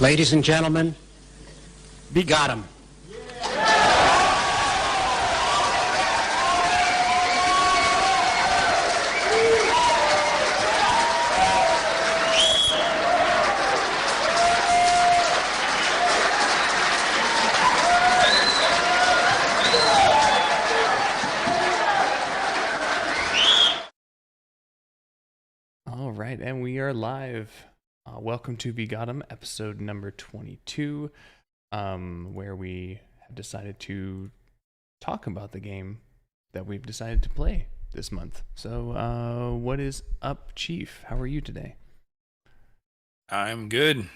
Ladies and gentlemen, VGotM. All right, and we are live. Welcome to VGotM, episode number 22, where we have decided to talk about the game that we've decided to play this month. So, what is up, Chief? How are you today? I'm good.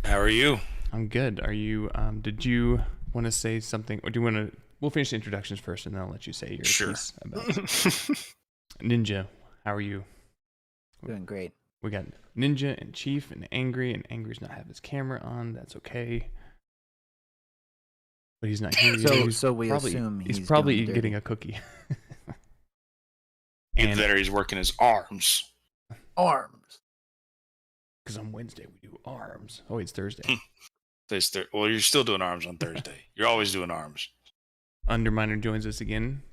How are you? I'm good. Are you? Did you want to say something, or do you want to? We'll finish the introductions first, and then I'll let you say your piece about Ninja. How are you? Doing great. We got Ninja and Chief and Angry's not have his camera on. That's okay. But he's not here. So we probably, assume he's probably getting a cookie. Either that or he's working his arms. Arms. Because on Wednesday we do arms. Oh, it's Thursday. Well, you're still doing arms on Thursday. You're always doing arms. Underminer joins us again.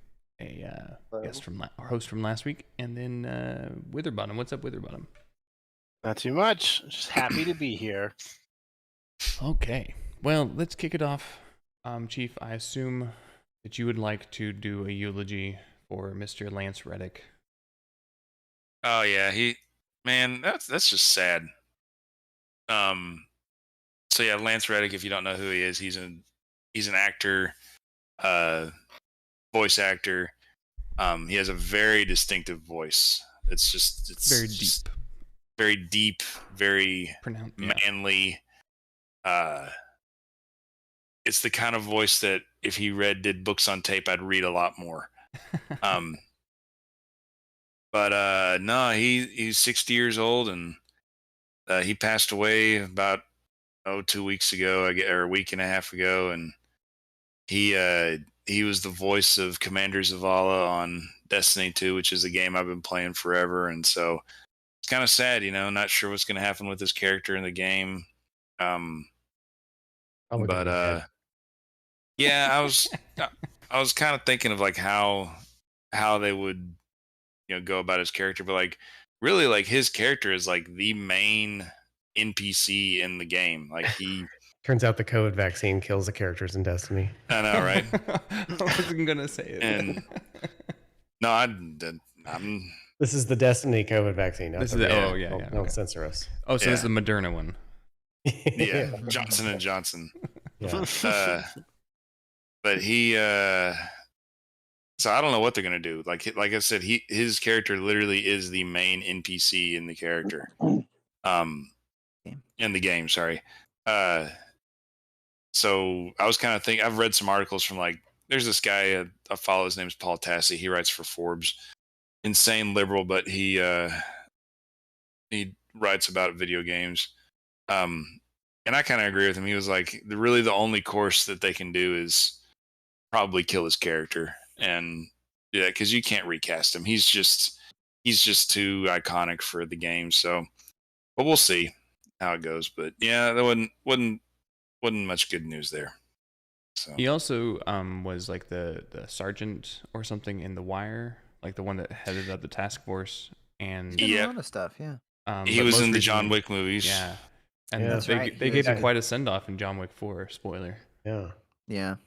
A guest from our host from last week, and then Witherbottom. What's up, Witherbottom? Not too much. Just happy to be here. Okay, well, let's kick it off. Chief, I assume that you would like to do a eulogy for Mr. Lance Reddick. Oh yeah, that's just sad. So yeah, Lance Reddick. If you don't know who he is, he's an actor, voice actor. He has a very distinctive voice. It's very deep. Very deep, very manly. It's the kind of voice that if he did books on tape, I'd read a lot more. But no, he's 60 years old, and he passed away about 2 weeks ago, or a week and a half ago, and he was the voice of Commander Zavala on Destiny 2, which is a game I've been playing forever, and so it's kind of sad, not sure what's going to happen with this character in the game. Yeah, I was kind of thinking of like how they would go about his character, but like really like his character is like the main NPC in the game. Like he turns out the COVID vaccine kills the characters in Destiny. I know, right? I wasn't gonna say it. And no, I'm. This is the Destiny COVID vaccine. This is Don't censor us. Oh, so this is the Moderna one. Yeah, Johnson and Johnson. Yeah. But he. So I don't know what they're gonna do. Like I said, his character literally is the main NPC in the character. In the game, sorry. So I was kind of thinking. I've read some articles from like. There's this guy I follow. His name's Paul Tassi. He writes for Forbes. Insane liberal, but he writes about video games. And I kind of agree with him. He was like, really the only course that they can do is probably kill his character. And yeah, because you can't recast him. He's just too iconic for the game. So, but we'll see how it goes. But yeah, there wasn't much good news there. So he also was like the sergeant or something in The Wire, like the one that headed up the task force. And a lot of stuff, yeah. He was in the John Wick movies. Yeah. And they gave him quite a send-off in John Wick 4, spoiler. Yeah. Yeah.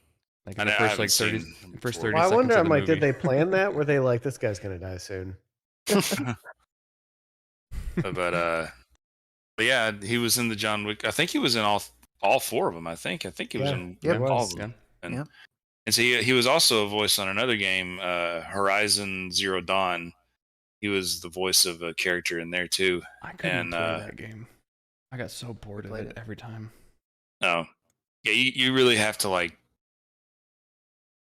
Like in the first like 30 seconds I wonder, of the movie. did they plan that? Were they like, this guy's gonna die soon? but yeah, he was in the John Wick. I think he was in all four of them. I think he was in all of them. And so he was also a voice on another game, Horizon Zero Dawn. He was the voice of a character in there too. I couldn't play that game. I got so bored of it every time. Oh, yeah, you really have to like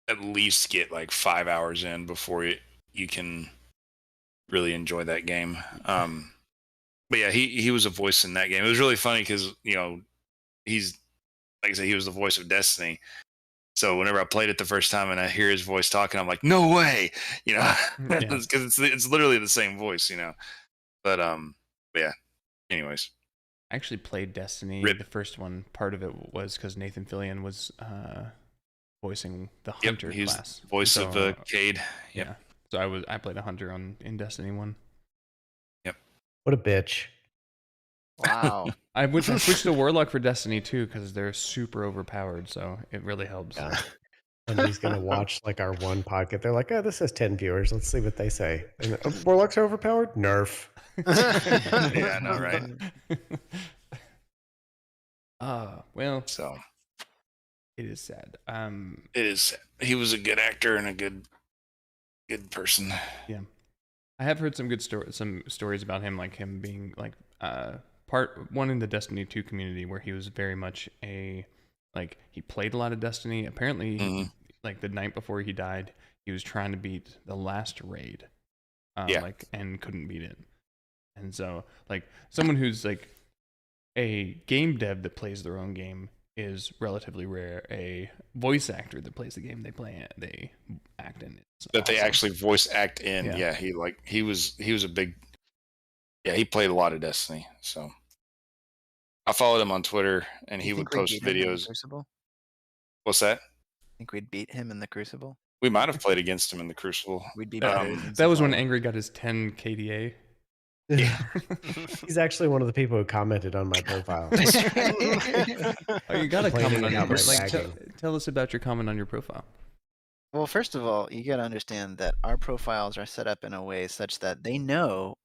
at least get like 5 hours in before you can really enjoy that game. But yeah, he was a voice in that game. It was really funny because he's like I said, he was the voice of Destiny. So whenever I played it the first time and I hear his voice talking, I'm like, no way, because it's literally the same voice, But yeah. Anyways, I actually played Destiny. Rip. The first one, part of it was because Nathan Fillion was voicing the Yep, Hunter he's class. voice So, of Cade. Yep. Yeah. So I played a Hunter in Destiny 1. What a bitch. Wow. I switched to Warlock for Destiny 2 because they're super overpowered, so it really helps. Yeah. And he's going to watch like our one podcast. They're like, oh, this has 10 viewers. Let's see what they say. And Warlocks are overpowered? Nerf. Yeah, I know, right? Well, So it is sad. it is. He was a good actor and a good person. Yeah, I have heard some good stories about him, like him being like part one in the Destiny 2 community, where he was very much he played a lot of Destiny. Apparently, like the night before he died, he was trying to beat the last raid, and couldn't beat it. And so, like, someone who's like a game dev that plays their own game is relatively rare. A voice actor that plays the game they act in. That they actually voice act in. Yeah. He was a big. Yeah, he played a lot of Destiny. So I followed him on Twitter, and he would post videos. Crucible? What's that? Think we'd beat him in the Crucible? We might have played against him in the Crucible. We'd be better. That was when Angry got his 10 KDA. Yeah. He's actually one of the people who commented on my profile. Oh, you got to comment on about your my like. bagging. Tell us about your comment on your profile. Well, first of all, you got to understand that our profiles are set up in a way such that they know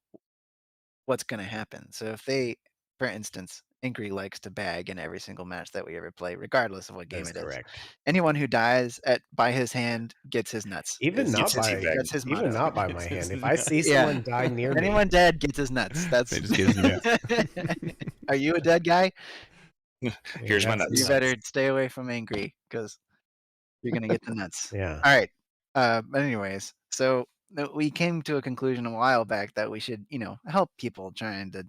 what's going to happen. So if they, for instance, Angry likes to bag in every single match that we ever play, regardless of what game That's it is. correct. Anyone who dies by his hand gets his nuts. Even That's not his- by that's his motto. even not by my It's hand. his If I see Yeah. someone die near me, Anyone dead gets his nuts. That's. They just get his nuts. Are you a dead guy? Here's my that's nuts. You better stay away from Angry because you're gonna get the nuts. Yeah. All right. But anyways, so we came to a conclusion a while back that we should, help people trying to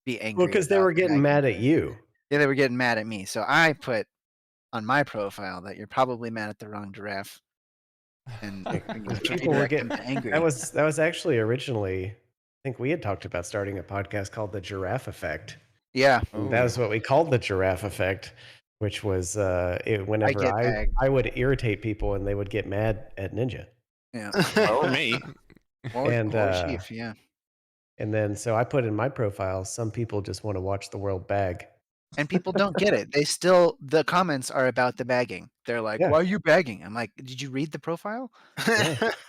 be angry. Well, because they about were getting bagging. mad at you. Yeah, they were getting mad at me. So I put on my profile that you're probably mad at the wrong giraffe. And People were getting angry. That was actually originally, I think we had talked about starting a podcast called The Giraffe Effect. Yeah. That was what we called the Giraffe Effect, which was whenever get bagged. I would irritate people and they would get mad at Ninja. Yeah. Or me. Or And, Chief, yeah. And then so I put in my profile, some people just want to watch the world bag. And people don't get it. The comments are about the bagging. They're like, Yeah. why are you bagging? I'm like, did you read the profile?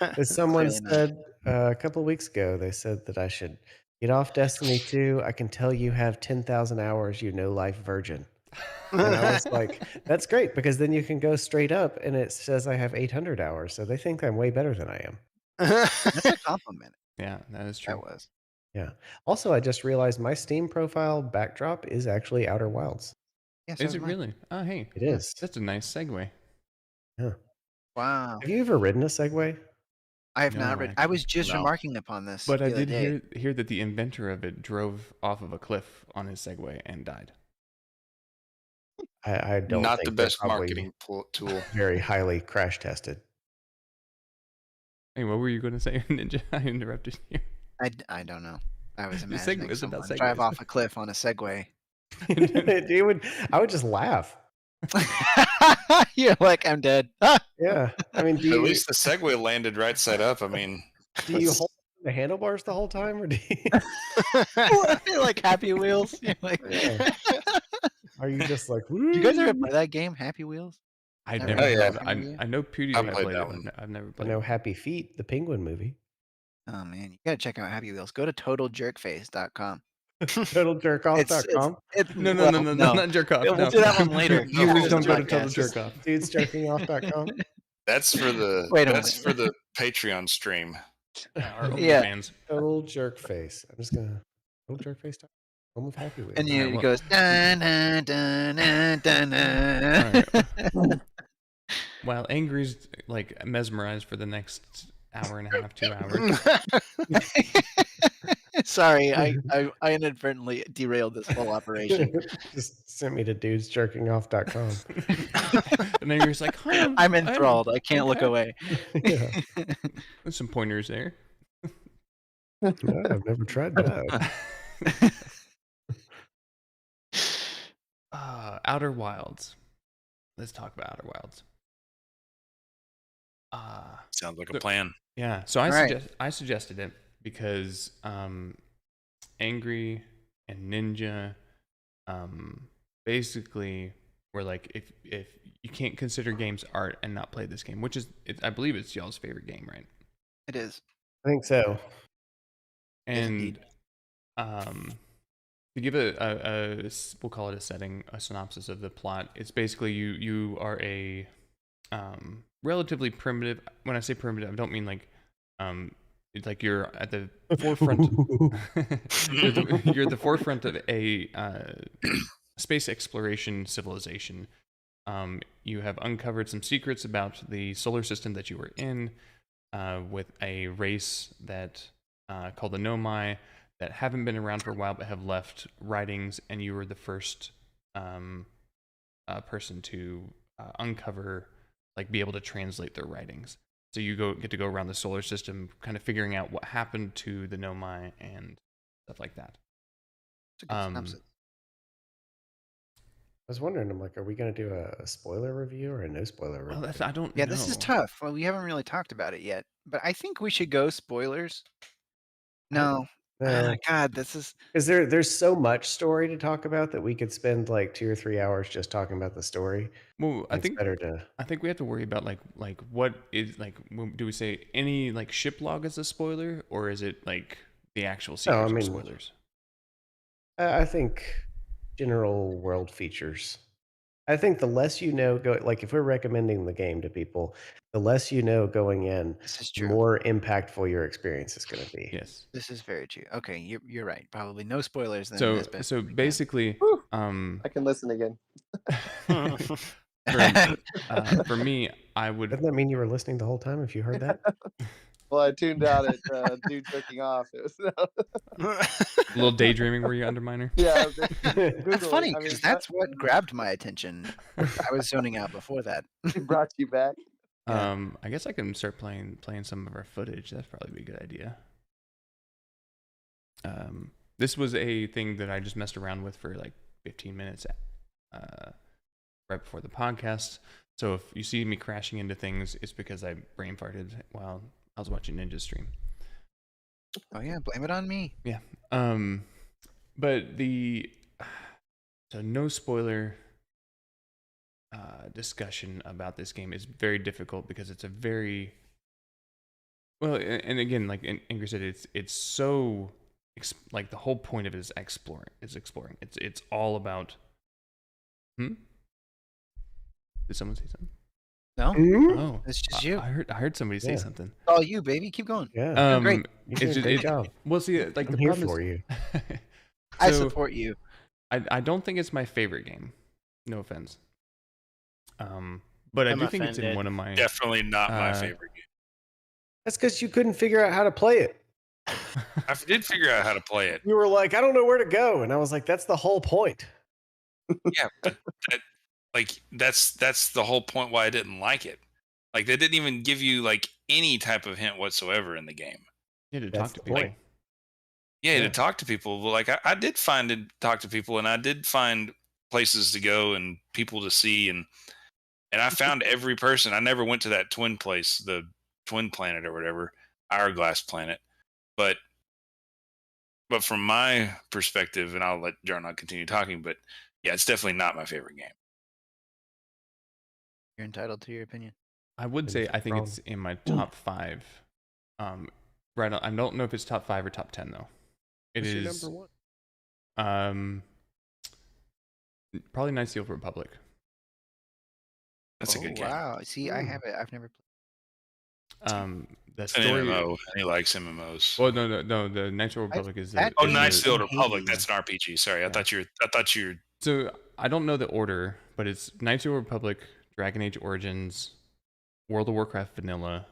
As someone Clearly not. said a couple of weeks ago, they said that I should get off Destiny 2. I can tell you have 10,000 hours, you no-life virgin. And I was like, that's great, because then you can go straight up and it says I have 800 hours. So they think I'm way better than I am. That's a compliment. Yeah, that is true. That was. Yeah. Also, I just realized my Steam profile backdrop is actually Outer Wilds. Yeah, so Is it mine. really? Oh, hey. It is. That's a nice segue. Wow. Have you ever ridden a Segway? I have No, not read. I was just No. remarking upon this. But the I other did day. hear that the inventor of it drove off of a cliff on his Segway and died. I don't Not think the they're best probably marketing tool. very highly crash tested. Hey, what were you going to say, Ninja? I interrupted you. I don't know. I was The imagining Segway is about someone drive Segways. off a cliff on a Segway. I would just laugh. You're like, I'm dead. Ah! Yeah. I mean, At least the Segway landed right side up. I mean, do you hold the handlebars the whole time, or do you, You're like Happy Wheels. You're like, Yeah. are you just like? Do you guys ever play that game, Happy Wheels? I Oh, never played yeah. it. I know PewDiePie I played played that it. one. I've never I played know it. Happy Feet, the Penguin movie. Oh man, you gotta check out Happy Wheels. Go to totaljerkface.com. TotalJerkOff.com. No, not jerk off. We'll no. do that one later. Viewers don't go to Podcast. Total Jerk Off. DudesJerkingOff.com. that's for the Wait a that's minute. for the Patreon stream. Our Yeah. OnlyFans. Total Jerk Face. I'm just gonna TotalJerkFace.com. Home of Happy Wheels. And Alright, it well- goes dun, dun, dun, dun, dun, dun. While Angry's like mesmerized for the next hour and a half, 2 hours. Sorry, I inadvertently derailed this whole operation. Just sent me to dudesjerkingoff.com. And Angry's like, huh, I'm enthralled. I can't look okay. away. Yeah. There's some pointers there. No, I've never tried that. Outer Wilds. Let's talk about Outer Wilds. Sounds like a So- plan. Yeah, so All right. I suggested it because Angry and Ninja basically were like, if you can't consider games art and not play this game, which is I believe it's y'all's favorite game, right? It is. I think so. Yes, And indeed. to give we'll call it a synopsis of the plot. It's basically you are a relatively primitive. When I say primitive, I don't mean like it's like you're at the forefront. You're at the forefront of a space exploration civilization. You have uncovered some secrets about the solar system that you were in, with a race that called the Nomai that haven't been around for a while but have left writings, and you were the first person to uncover, like, be able to translate their writings. So you get to go around the solar system, kind of figuring out what happened to the Nomai and stuff like that. It's a good synopsis. I was wondering, I'm like, are we going to do a spoiler review or a no spoiler review? Well, I don't Yeah, know. this is tough. Well, we haven't really talked about it yet, but I think we should go spoilers. No. No, God, this is. because there's so much story to talk about that we could spend like 2 or 3 hours just talking about the story. Well, It's better to. I think we have to worry about like what is like. Do we say any like ship log as a spoiler, or is it like the actual secrets I are mean- spoilers? I think general world features. I think the less you know, like if we're recommending the game to people, the less you know going in, This is the true. more impactful your experience is going to be. Yes. This is very true. Okay, you're right. Probably no spoilers then. So as best so we can. basically, Whew. for I can listen again. for me, I would. Doesn't that mean you were listening the whole time if you heard that? Well, I tuned out at dude jerking off. It was A little daydreaming were you, Underminer? yeah. That's funny I mean, because that's what grabbed my attention. I was zoning out before that. that brought you back. Yeah. I guess I can start playing some of our footage. That'd probably be a good idea. This was a thing that I just messed around with for like 15 minutes right before the podcast. So if you see me crashing into things, it's because I brain farted while I was watching Ninja stream. Oh yeah, blame it on me. Yeah. But so no spoiler discussion about this game is very difficult because it's a very well, and again, like Ingrid said, it's so like the whole point of it is exploring. It's all about. Did someone say something? No, Oh, it's just you. I heard somebody say Yeah. something. It's all you, baby. Keep going. Yeah, great. you're doing a great job. Well, see, like I'm the here problem for is, you. I So, support you. I don't think it's my favorite game. No offense. But I I'm do think it's in offended. one of my. Definitely not my Uh, favorite game. That's because you couldn't figure out how to play it. I did figure out how to play it. You were like, I don't know where to go. And I was like, that's the whole point. Yeah, but that's the whole point why I didn't like it. Like they didn't even give you like any type of hint whatsoever in the game. You had to That's talk to the people. point. Yeah, Yeah. to talk to people. Well, like I did find to talk to people, and I did find places to go and people to see, and I found every person. I never went to that twin place, the twin planet or whatever, Hourglass Planet. But from my perspective, and I'll let JarNod continue talking, but yeah, it's definitely not my favorite game. You're entitled to your opinion. I would And say it's I think wrong. it's in my top 5. Right. I don't know if it's top 5 or top 10 though. It What's your is number one? probably Knights of the Old Republic. That's a good game. Wow. See, I have it. I've never played. The It's an story. MMO, and he likes MMOs. Well, no. The Knights of the Old Republic is. that Oh, game Knights of the Old is Republic. amazing. That's an RPG. Sorry, Yeah. I thought you were. So I don't know the order, but it's Knights of the Old Republic, Dragon Age Origins, World of Warcraft Vanilla,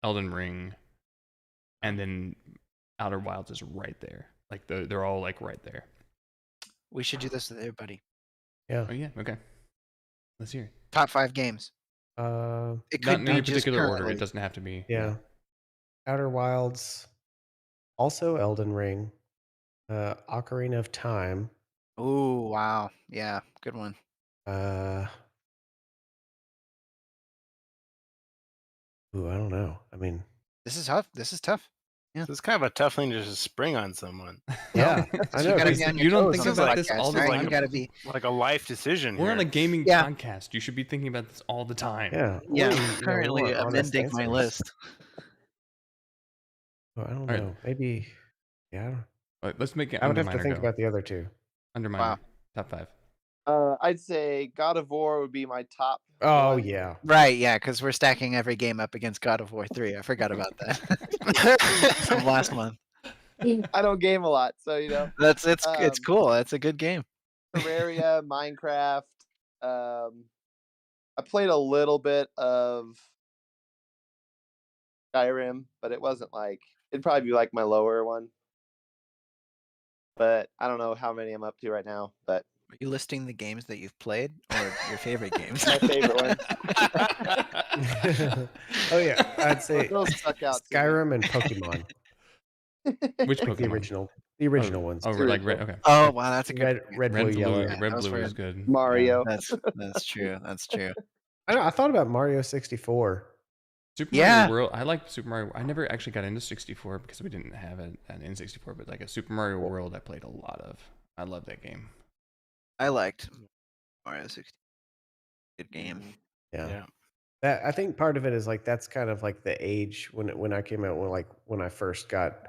Elden Ring, and then Outer Wilds is right there. Like they're all like right there. We should do this with everybody. Yeah. Oh yeah, okay. Let's hear it. Top 5 games. It Not could in be any just particular order. currently. It doesn't have to be. Yeah. Outer Wilds, also Elden Ring, Ocarina of Time, Oh, wow. Yeah, good one. Ooh, I don't know. I mean, This is tough. This is tough. This is kind of a tough thing to just spring on someone. yeah, I You know. gotta 'cause be on your you don't toes think on this about like- this podcast, all the right? time. You gotta be. Like a life decision We're here. on a gaming Yeah. podcast. You should be thinking about this all the time. Yeah, Yeah, we- I'm you know, we currently want honest amending my answers. list. Well, I don't Alright. know. Maybe, yeah. I don't- All right, let's make it I would under have to minor think go. about the other two. Under minor. Top 5. I'd say God of War would be my top. Oh one. yeah, Right, yeah, because we're stacking every game up against God of War 3. I forgot about that from last month. I don't game a lot, so It's Um, cool. That's a good game. Terraria, Minecraft. I played a little bit of Skyrim, but it wasn't like it'd probably be like my lower one. But I don't know how many I'm up to right now. But Are you listing the games that you've played or your favorite games? my favorite one. oh yeah. I'd say Those stuck out. to me. Skyrim and Pokemon, Which like Pokemon? the original ones. Oh, The like red. original. Okay. Oh wow, that's a good Red, one. blue, yellow. Yeah, Red that was blue for- is good. Mario. That's true. That's true. I don't know. I thought about Mario 64. Super Yeah. Mario World. I like Super Mario. I never actually got into 64 because we didn't have an N64, but like a Super Mario World, I played a lot of. I love that game. I liked Mario 60. Good game. Yeah. Yeah. That I think part of it is like that's kind of like the age when I came out when I first got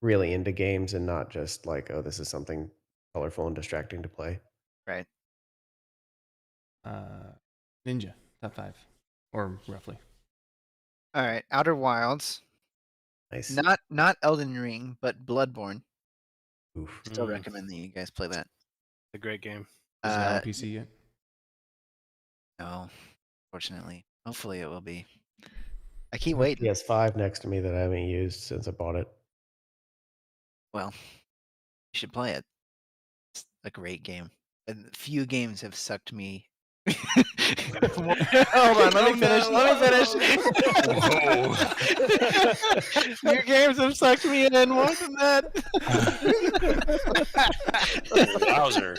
really into games and not just like, oh, this is something colorful and distracting to play. Right. Ninja top 5, or roughly. All right. Outer Wilds. Nice. Not Elden Ring, but Bloodborne. Oof. Still recommend that you guys play that. A great game. Is it out Uh, on PC yet? No, fortunately. Hopefully it will be. I keep waiting. PS5 next to me that I haven't used since I bought it. Well, you should play it. It's a great game. And few games have sucked me. Hold on, let me finish. Few games have sucked me in more than that. Wowzer.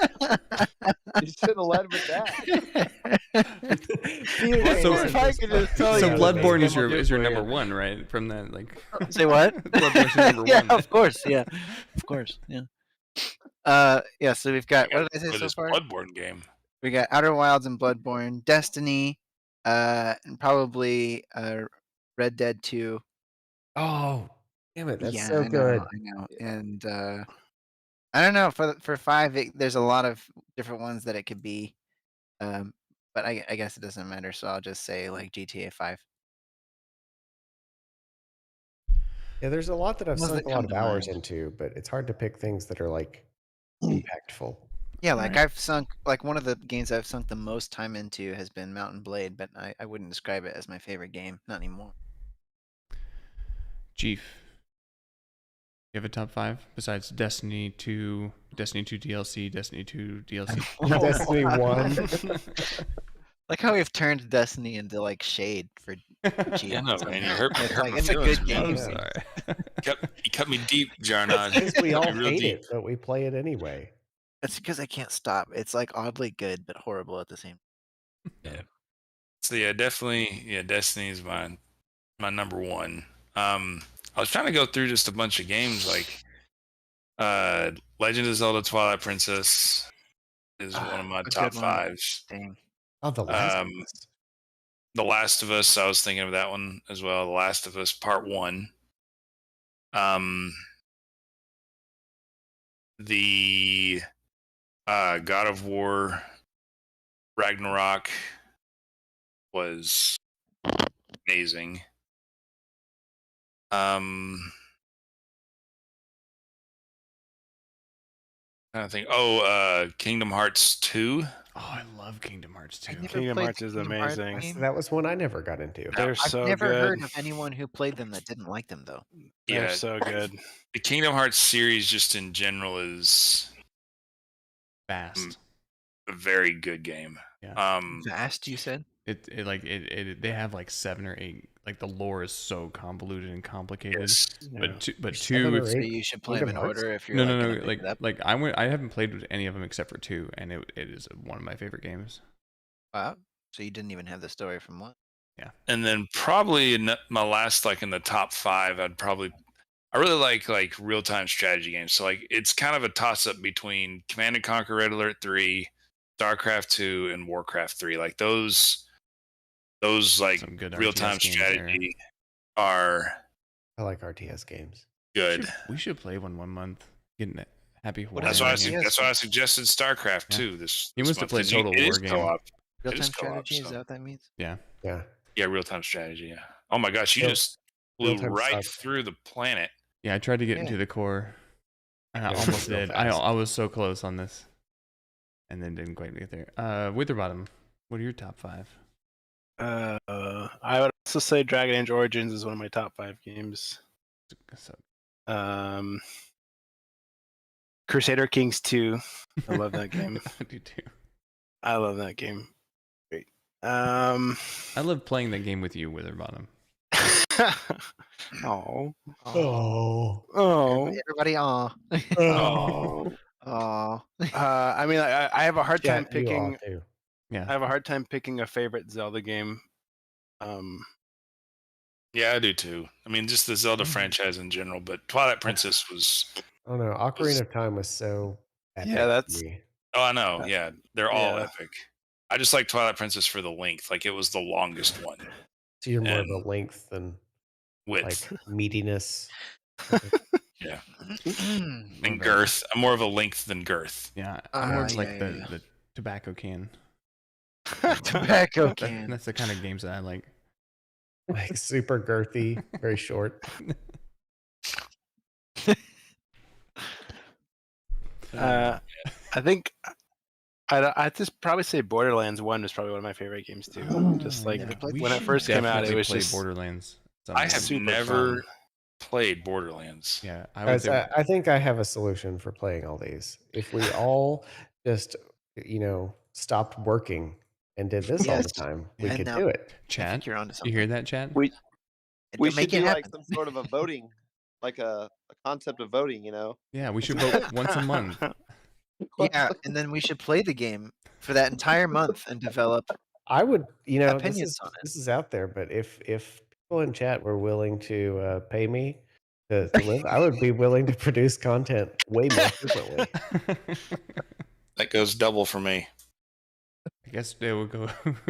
You shouldn't have led with that. So- if I could just tell So you. Bloodborne is We'll your do for number you. 1, right? From that like. Say what? Bloodborne's your number Yeah, 1. of course. Yeah, of course. Yeah. Yeah. So we've got what did I say For so this far? Bloodborne game. We got Outer Wilds and Bloodborne, Destiny, and probably Red Dead 2. Oh, damn it! That's Yeah, so I know, good. I know. And I don't know for 5. There's a lot of different ones that it could be, but I guess it doesn't matter. So I'll just say like GTA 5. Yeah, there's a lot that I've Ones that sunk a lot come of to hours mind. into, but it's hard to pick things that are like impactful. Yeah, like Alright. I've sunk like one of the games I've sunk the most time into has been Mountain Blade, but I wouldn't describe it as my favorite game, not anymore. Chief. You have a top 5 besides Destiny 2 DLC, Destiny 2 DLC. Destiny 1. Like how we've turned Destiny into like shade for Chief. Yeah, no, man, you hurt It's hurt like my it's a feelings, good man. game. I'm sorry. You cut me deep, JarNod. Because we all Cut me real hate deep. it, but we play it anyway. It's because I can't stop. It's like oddly good but horrible at the same. So yeah, definitely, yeah, Destiny is my number 1. I was trying to go through just a bunch of games like Legend of Zelda Twilight Princess is one of my a top good one. 5s. Dang. Oh, the last of Um, Us. The Last of Us, I was thinking of that one as well. The Last of Us Part 1. The God of War Ragnarok was amazing. I think Kingdom Hearts 2. Oh, I love Kingdom Hearts 2. I never Kingdom played Hearts is Kingdom Hearts amazing. games. That was one I never got into. They're I've so never good. heard of anyone who played them that didn't like them though. They're Yeah, so good. the Kingdom Hearts series just in general is Fast. a very good game. Yeah. Vast, you said? They have like 7 or 8. Like the lore is so convoluted and complicated. Yes. But There's 2, 7 or it's So 8 you should play them Kingdom in Hearts? order if you're no, like no, gonna no. pick it up. Like I haven't played with any of them except for 2, and it is one of my favorite games. Wow. So you didn't even have the story from 1. And then probably in my last, like in the top 5, I really like real-time strategy games. So like it's kind of a toss-up between Command and Conquer: Red Alert 3, StarCraft 2, and Warcraft 3. Like those like Some good real-time RTS games strategy are I like RTS games. good. We should play one month. Getting it. Happy What Hawaiian. is That's why RTS? that's why I suggested StarCraft Yeah. 2 this He wants to month, play 'cause Total it War is game. co-op. It Real-time is co-op, strategy, is so- that what that means? Yeah. Yeah, real-time strategy. Yeah. Oh my gosh, you Real- just flew real-time right sucks. through the planet. Yeah, I tried to get Yeah. into the core. And I Yeah, almost real did. fast. I was so close on this. And then didn't quite get there. Witherbottom, what are your top 5? I would also say Dragon Age Origins is one of my top 5 games. So, Crusader Kings 2. I love that game. I do too. I love that game. Great. I love playing that game with you, Witherbottom. Oh. Oh. Oh. Everybody, aw. Oh. Aw. I mean, I have a hard time Chat, you all picking. too. Yeah. I have a hard time picking a favorite Zelda game. Yeah, I do too. I mean, just the Zelda franchise in general, but Twilight Princess was. I don't know. Ocarina of Time was so epic. Yeah, that's- to me. Oh, I know. Yeah, they're all Yeah. epic. I just like Twilight Princess for the length. Like it was the longest one. So you're more of And a length than Width like meatiness. yeah, More and of a- girth. I'm more of a length than girth. Yeah, I'm more of yeah, like yeah, the, yeah. the tobacco can. Tobacco can. That's the kind of games that I like. Like super girthy, very short. I think I'd just probably say Borderlands 1 was probably one of my favorite games too. Just like never played when it should first came out, it definitely was play just Borderlands. I have super never fun. played Borderlands. Yeah, I would Guys, say I think I have a solution for playing all these. If we all just, stopped working and did this all the Yes. time, we And could now- do it. I chat. think you're onto You something. hear that, chat? We Don't should make it do like happen. some sort of a voting, like a concept of voting. Yeah, we should vote once a month. Yeah, and then we should play the game for that entire month and develop. I would, this Opinions is on it. this is out there, but if people in chat were willing to pay me to live, I would be willing to produce content way more frequently. That goes double for me. I guess it would go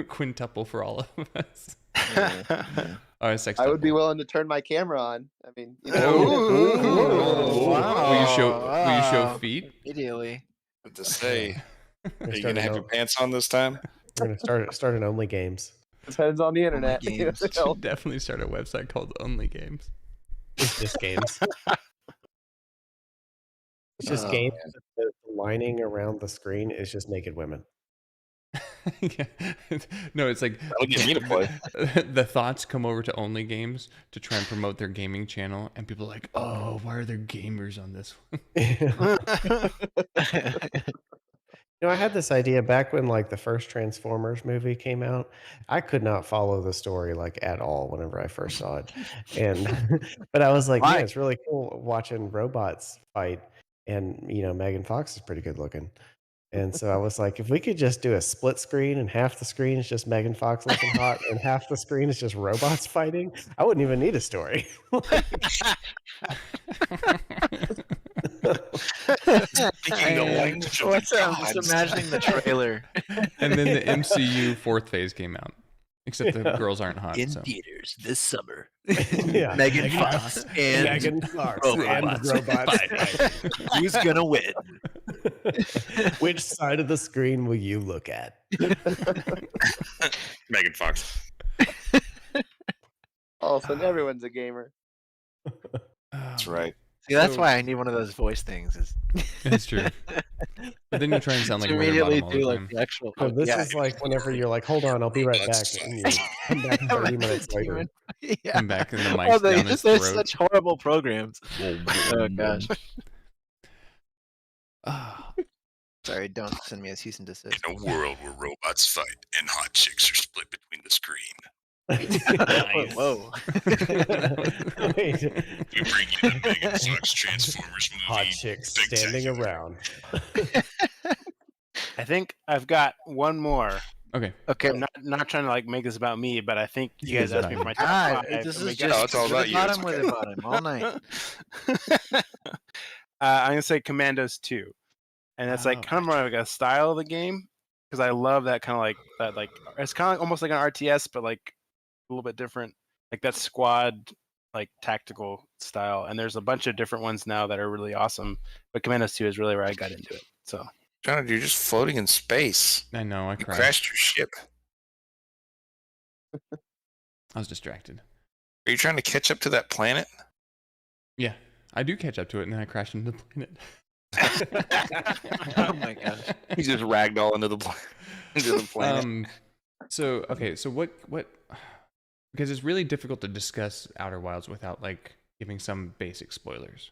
quintuple for all of us. Yeah. All right, sex. I would be willing to turn my camera on. I mean, Ooh. Wow. Will you show Wow. feet? Immediately. What to say? We're Are you starting gonna have your pants on this time? We're gonna start an Only Games. depends on the internet. games. Should definitely start a website called Only Games. It's just games. It's just Oh, games. The lining around the screen is just naked women. Yeah. No, it's like That'll get me to play. the thoughts come over to Only Games to try and promote their gaming channel, and people are like, "Oh, why are there gamers on this one?" I had this idea back when like the first Transformers movie came out. I could not follow the story like at all whenever I first saw it. And but I was like, Why? man, it's really cool watching robots fight. And Megan Fox is pretty good looking. And so I was like, if we could just do a split screen and half the screen is just Megan Fox looking hot and half the screen is just robots fighting, I wouldn't even need a story. Speaking the language of What's the that? I'm just gods. imagining the trailer. And then the MCU fourth phase came out, except the girls aren't hot. In So. theaters this summer. Yeah. Megan Fox and Megan Fox and robots. robots. Who's gonna win? Which side of the screen will you look at? Megan Fox. All of a sudden, everyone's a gamer. That's right. See, that's So- why I need one of those voice things. Is It's true. But then you try and sound like to Witherbottom immediately all do the like time. the actual. So this yeah. is like whenever you're like, hold on, I'll be right back. That's And you come back 30 minutes later. Yeah. Come back and the Oh, mic's down his they're throat. such horrible programs. Oh gosh. Sorry, don't send me a cease and desist. In a world where robots fight and hot chicks are split between the screen, Nice. Whoa. Wait, we bring you the Megan Fox Transformers movie. hot chicks standing Spectacular. around. I think I've got one more. Okay. Okay. I'm not trying to like make this about me, but I think you guys Yeah, asked me for my top God, five. this and we is got- just it's all with about the you, it's bottom with okay. the bottom all night. I'm gonna say Commandos 2, and it's like Oh, kind of more like a style of the game because I love that kind of like that like it's kind of almost like an RTS, but like a little bit different, like that squad like tactical style. And there's a bunch of different ones now that are really awesome, but Commandos 2 is really where I got into it. So John, you're just floating in space. I know. I You crashed. crashed your ship. I was distracted. Are you trying to catch up to that planet? Yeah, I do catch up to it, and then I crash into the planet. Oh my gosh. You just ragdoll into the planet. So okay, so what? Because it's really difficult to discuss Outer Wilds without like giving some basic spoilers.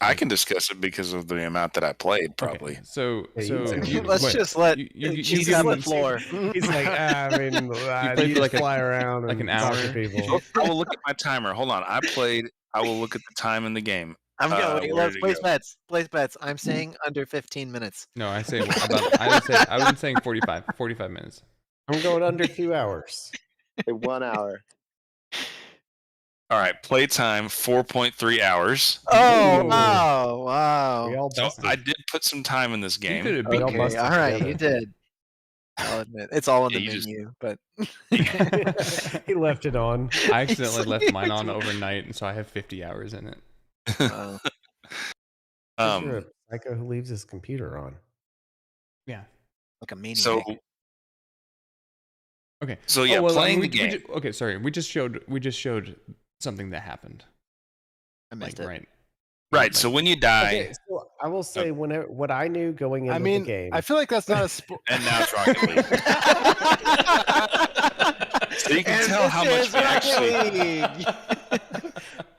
I can discuss it because of the amount that I played, probably. Okay, so Yeah, so you- you, Let's what, just let you she's give on the them- floor. He's like, I mean, played you for just like fly around like and an talk hour? to people. I will look at my timer. Hold on. I will look at the time in the game. I'm going. where Let's did it place go? bets. Place bets. I'm saying under 15 minutes. No, I say about. I was saying 45 minutes. I'm going under 2 hours. 1 hour. All right. Playtime 4.3 hours. Oh Ooh. wow, We wow. all So busted. I did put some time in this You game. could have Oh, y'all beat me. Okay, busted all right, you together. did. I'll admit it's all in Yeah, the you just- menu, but He left it on. I accidentally left mine on It's- overnight, and so I have 50 hours in it. Wow. 'Cause you're a um, psycho who leaves his computer on. Yeah. Like a maniac. so Okay. So yeah, well, playing we the game. okay, sorry. We just showed something that happened. I missed Like, it. right. Right. So when you die, Okay, so I will say what I knew going into I mean, the game. I feel like that's not a spoiler. and now it's Rocket League. So you can And tell how this much is we Rocket actually. League.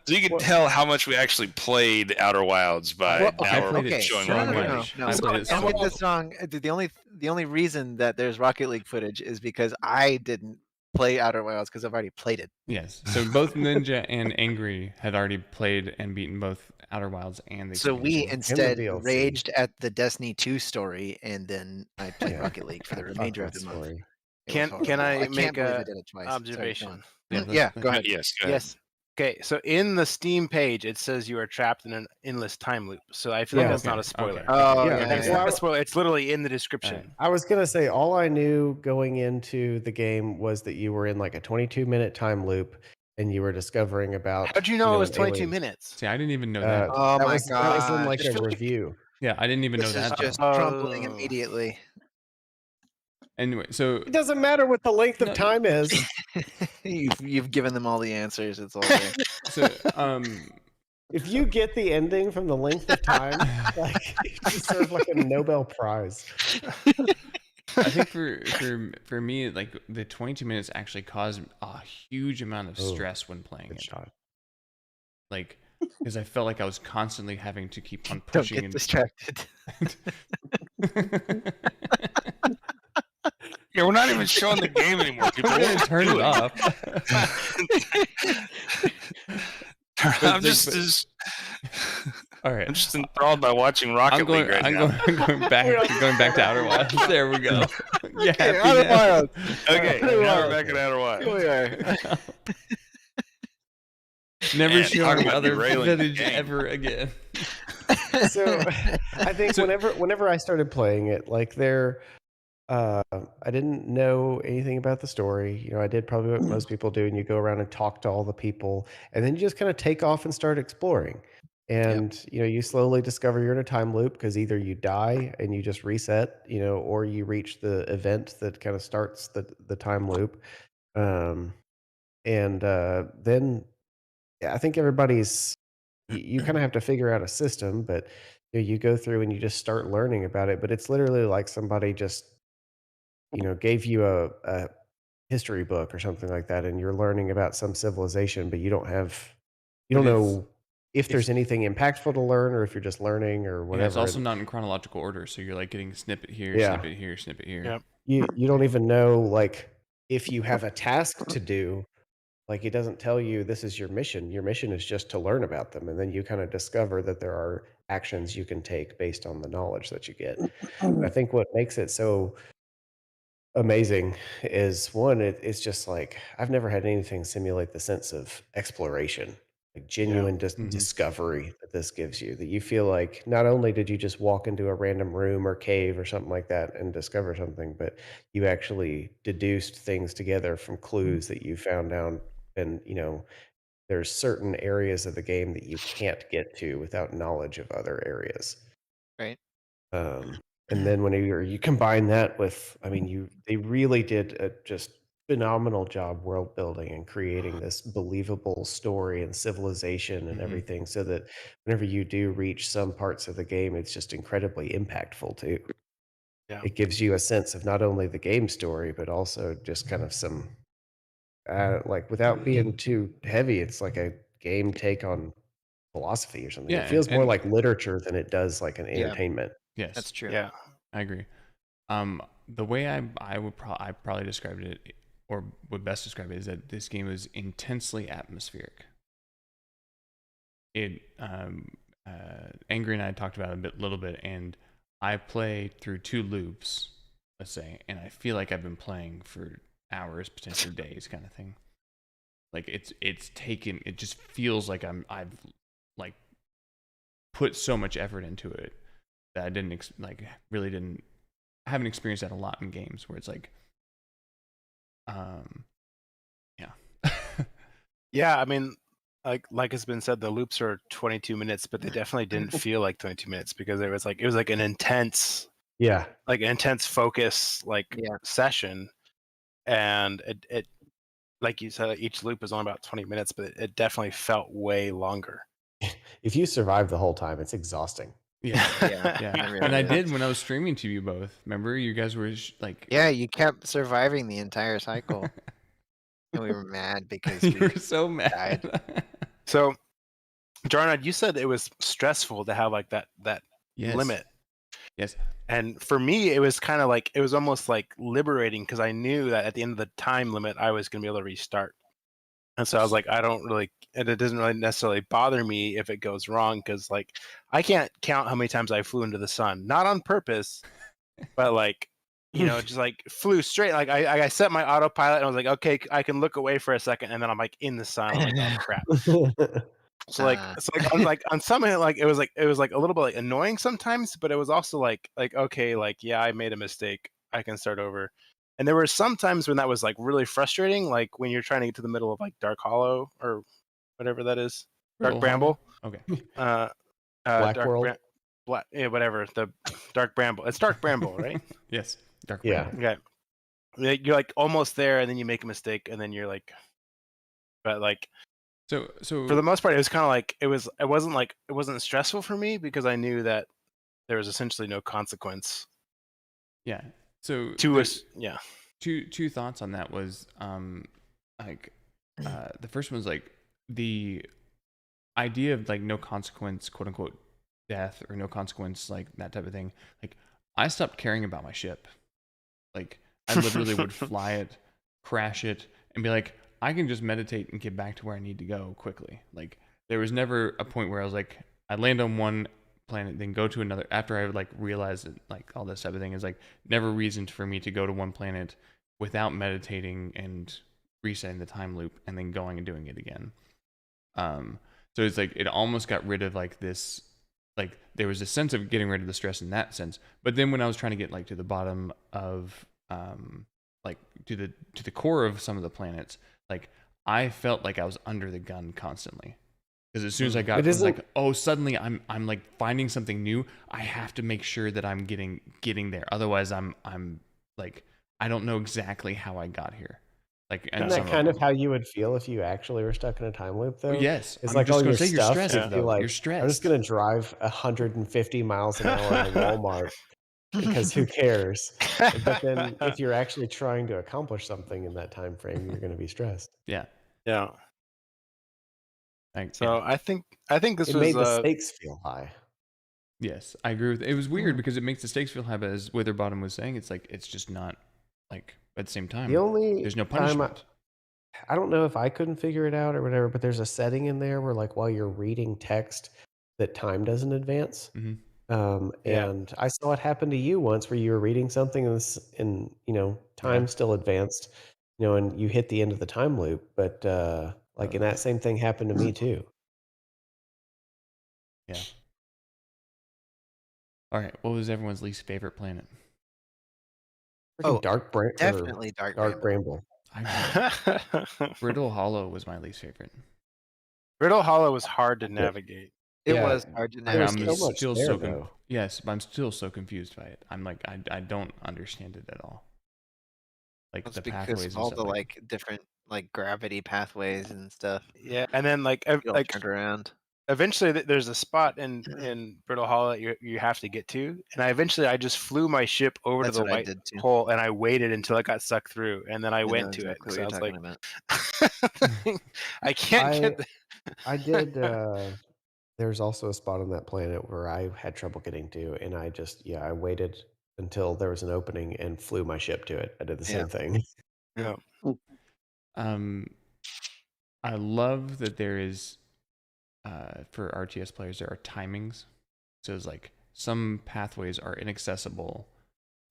So you can tell how much we actually played Outer Wilds by Well, I now played we're it showing so Rocket much. League. I played it Don't so get much. this wrong. The only reason that there's Rocket League footage is because I didn't play Outer Wilds because I've already played it. Yes. So both Ninja and Angry had already played and beaten both Outer Wilds and the So game. we instead DLC. raged at the Destiny 2 story, and then I played Yeah. Rocket League for the Fuck remainder of that the month. story. It Can was can horrible. I can't make believe I a did it twice. Sorry, go observation? on. Yeah, Yeah, go ahead. Yes. Go ahead. Yes. Okay, so in the Steam page, it says you are trapped in an endless time loop. So I feel like Yeah. that's not a Okay, spoiler. okay. Oh, Yeah, yeah, It's well, not I- a spoiler. It's literally in the description. Alright. I was gonna say all I knew going into the game was that you were in like a 22-minute time loop, and you were discovering about. How'd you know it was an 22 alien. minutes? See, I didn't even know Uh, that. Oh that my was, That was in like gosh. a review. Yeah, I didn't even This know is that. just though. crumbling Oh. immediately. Anyway, so It doesn't matter what the length of No. time is. You've given them all the answers. It's all there. so If you get the ending from the length of time, like you deserve like a Nobel Prize. I think for me, like the 22 minutes actually caused a huge amount of Oh, stress when playing Good it. shot. Like, because I felt like I was constantly having to keep on Don't pushing get and distracted. Yeah, we're not even showing the game anymore. People, I'm What gonna are turn you it doing? off. I'm just All right. I'm just enthralled by watching Rocket League right now. I'm going back to Outer Wilds. There we go. Yeah, Okay, happy Outer now. Wilds. Okay, Outer now we're Wilds. back at Outer Wilds. Here we are. Never Man, showing talking about other derailing the footage game. ever again. So I think So- whenever I started playing it, like I didn't know anything about the story. You know, I did probably what most people do, and you go around and talk to all the people, and then you just kind of take off and start exploring. And you know, you slowly discover you're in a time loop because either you die and you just reset, you know, or you reach the event that kind of starts the time loop. Then yeah, I think everybody's you kind of have to figure out a system, but you know, you go through and you just start learning about it. But it's literally like somebody just gave you a history book or something like that, and you're learning about some civilization, but you don't But it's- know if there's anything impactful to learn, or if you're just learning or Yeah, it's whatever. also And not in chronological order, so you're like getting snippet here, Yeah. snippet here, snippet here. Yep. you don't even know, like, if you have a task to do, like, it doesn't tell you this is your mission. Your mission is just to learn about them, and then you kind of discover that there are actions you can take based on the knowledge that you get. I think what makes it so amazing is, one, it's just like, I've never had anything simulate the sense of exploration, like genuine Mhm. discovery that this gives you, that you feel like not only did you just walk into a random room or cave or something like that and discover something, but you actually deduced things together from clues that you found out. And there's certain areas of the game that you can't get to without knowledge of other areas. Right. And then when you combine that with, I mean, they really did a just phenomenal job world building and creating this believable story and civilization and Mhm. everything, so that whenever you do reach some parts of the game, it's just incredibly impactful too. Yeah. It gives you a sense of not only the game story, but also just kind of some, like, without being too heavy, it's like a game take on philosophy or something. Yeah, It feels more and like literature than it does like an Yeah. entertainment. yes, That's true. Yeah. I agree. The way I probably described it, or would best describe it, is that this game is intensely atmospheric. It Angry and I talked about it a little bit, and I play through 2 loops, let's say, and I feel like I've been playing for hours, potentially days, kind of thing. Like it just feels like I've like put so much effort into it that I didn't I haven't experienced that a lot in games where it's like, yeah. Yeah, I mean, like has been said, the loops are 22 minutes, but they definitely didn't feel like 22 minutes because it was like an intense Yeah. focus Yeah. session, and it like you said, each loop is on about 20 minutes, but it definitely felt way longer. If you survive the whole time, it's exhausting. Yeah. Yeah. Yeah. It really And I is. did when I was streaming to you both. Remember, you guys were like, Yeah, you kept surviving the entire cycle, and we were mad because you we were so mad. died. So, JarNod, you said it was stressful to have like that Yes. limit. Yes. And for me, it was kind of like, it was almost like liberating because I knew that at the end of the time limit, I was going to be able to restart. And so I was like, and it doesn't really necessarily bother me if it goes wrong, because like I can't count how many times I flew into the sun, not on purpose, but like, just like flew straight. Like I set my autopilot and I was like, okay, I can look away for a second, and then I'm like in the sun. I'm like, oh crap. So on some end, like it was like a little bit like annoying sometimes, but it was also like okay, like yeah, I made a mistake, I can start over. And there were some times when that was like really frustrating, like when you're trying to get to the middle of like Dark Hollow or whatever that is, Dark Little Bramble, Hollow? Okay. Black Dark World? yeah, whatever, the Dark Bramble. It's Dark Bramble, right? Yes. Dark Yeah. Bramble. Okay. You're like almost there, and then you make a mistake, and then you're like, but like So for the most part, it was kind of like it wasn't stressful for me because I knew that there was essentially no consequence yeah. So to us. Yeah. two thoughts on that was like the first one's like the idea of like no consequence, quote unquote, death, or no consequence, like that type of thing. Like I stopped caring about my ship. Like I literally would fly it, crash it, and be like, I can just meditate and get back to where I need to go quickly. Like there was never a point where I was like, I land on one planet, then go to another. After I like realized that like all this type of thing is like never reason for me to go to one planet without meditating and resetting the time loop and then going and doing it again. So it's like it almost got rid of like this, like there was a sense of getting rid of the stress in that sense. But then when I was trying to get like to the bottom of like to the core of some of the planets, like I felt like I was under the gun constantly. Because as soon as I got, it was like, oh, suddenly I'm like finding something new. I have to make sure that I'm getting there. Otherwise, I'm like, I don't know exactly how I got here. Like, and Isn't that kind of how you would feel if you actually were stuck in a time loop, though? Yes, It's I'm like just all gonna your say you're stuff. stressed, You'd be though. like, You're stressed. I'm just gonna drive 150 miles an hour in a Walmart because who cares? But then if you're actually trying to accomplish something in that time frame, you're going to be stressed. Yeah. Yeah. So Yeah. I think this It was made the stakes feel high. Yes, I agree with it. Was weird because it makes the stakes feel high, but as Witherbottom was saying, it's like it's just not like at the same time. The only There's no time punishment. I don't know if I couldn't figure it out or whatever, but there's a setting in there where, like, while you're reading text, that time doesn't advance. Hmm. Yeah. And I saw it happen to you once where you were reading something and time still advanced, and you hit the end of the time loop. But like, and that same thing happened to me too. Yeah. All right. What was everyone's least favorite planet? Freaking Oh, Dark definitely Dark Bramble. Bramble. Brittle Hollow was my least favorite. Brittle Hollow was hard to navigate. It Yeah, was hard to And There's I'm navigate. so much still there, so though. yes, but I'm still so confused by it. I'm like I don't understand it at all. Like It's the because pathways of and all stuff. the like different like gravity pathways and stuff. Yeah, and then like You all turned around. eventually there's a spot in Brittle Hollow that you have to get to, and I just flew my ship over That's to the what I white did too. hole, and I waited until it got sucked through, and then I I know went to it exactly because what I you're was talking like, about. I can't get. I did. There's also a spot on that planet where I had trouble getting to, and I waited until there was an opening and flew my ship to it. I did the Yeah. same thing. Yeah. I love that there is for RTS players there are timings. So it's like some pathways are inaccessible,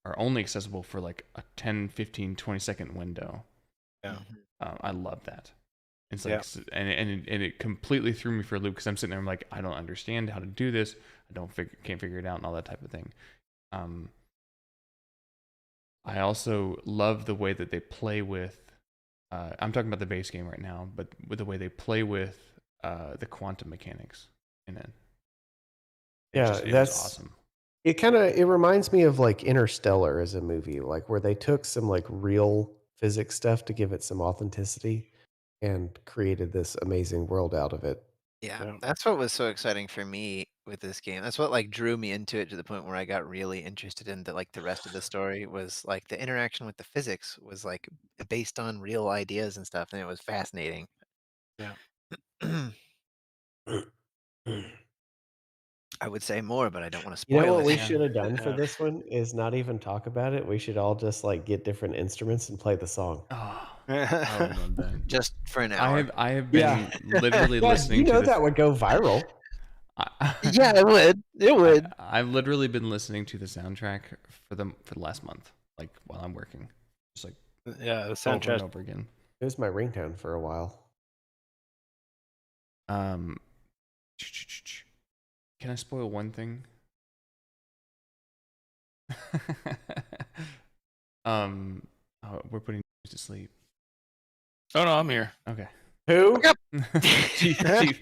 are only accessible for like a 10, 15, 20-second window. Yeah. I love that. It's Yeah. like and it completely threw me for a loop because I'm sitting there, I'm like, I don't understand how to do this. I can't figure it out and all that type of thing. I also love the way that they play with. I'm talking about the base game right now, but with the way they play with the quantum mechanics in it. It was that's awesome. It reminds me of like Interstellar as a movie, like where they took some like real physics stuff to give it some authenticity and created this amazing world out of it. Yeah, Yeah. that's what was so exciting for me with this game. That's what like drew me into it to the point where I got really interested in the rest of the story was like the interaction with the physics was like based on real ideas and stuff, and it was fascinating. Yeah. I would say more, but I don't want to You know spoil what we it. should have done for Yeah. this one is not even talk about it. We should all just like get different instruments and play the song. Oh, I would love that. Just for an hour. I have been literally listening to that would go viral. Yeah, it would. It would. I've literally been listening to the soundtrack for the last month, like while I'm working, just like Yeah, the over and soundtrack. over again. It was my ringtone for a while. Can I spoil one thing? We're putting to sleep. Oh no, I'm here. Okay. Who? Chief.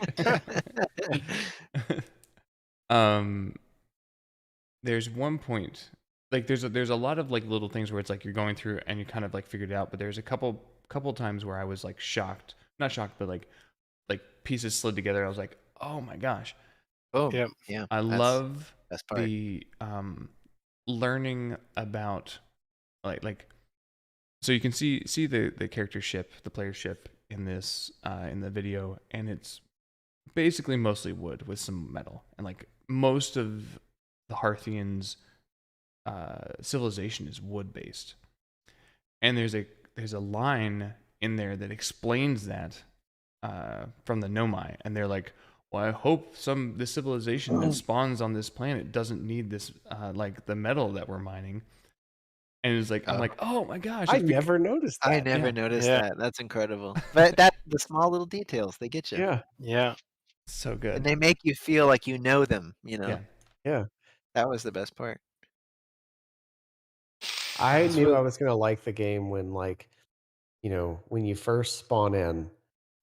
There's one point, like there's a lot of like little things where it's like you're going through and you kind of like figured it out, but there's a couple times where I was like shocked, not shocked, but like pieces slid together. I was like, oh my gosh. Oh, Yep. yeah. I that's love best part. the learning about like so you can see the character ship, the player ship in this in the video, and it's basically mostly wood with some metal, and like most of the Harthians civilization is wood based, and there's a line in there that explains that from the Nomai, and they're like, well, I hope this civilization that spawns on this planet doesn't need this like the metal that we're mining. And it's like I'm like, oh my gosh! I never noticed that. I never Yeah. noticed Yeah. that. That's incredible. But the small little details, they get you. Yeah, Yeah. So good. And they make you feel like you know them, you know. Yeah. yeah. That was the best part. I That's knew what- I was gonna like the game when, like, when you first spawn in,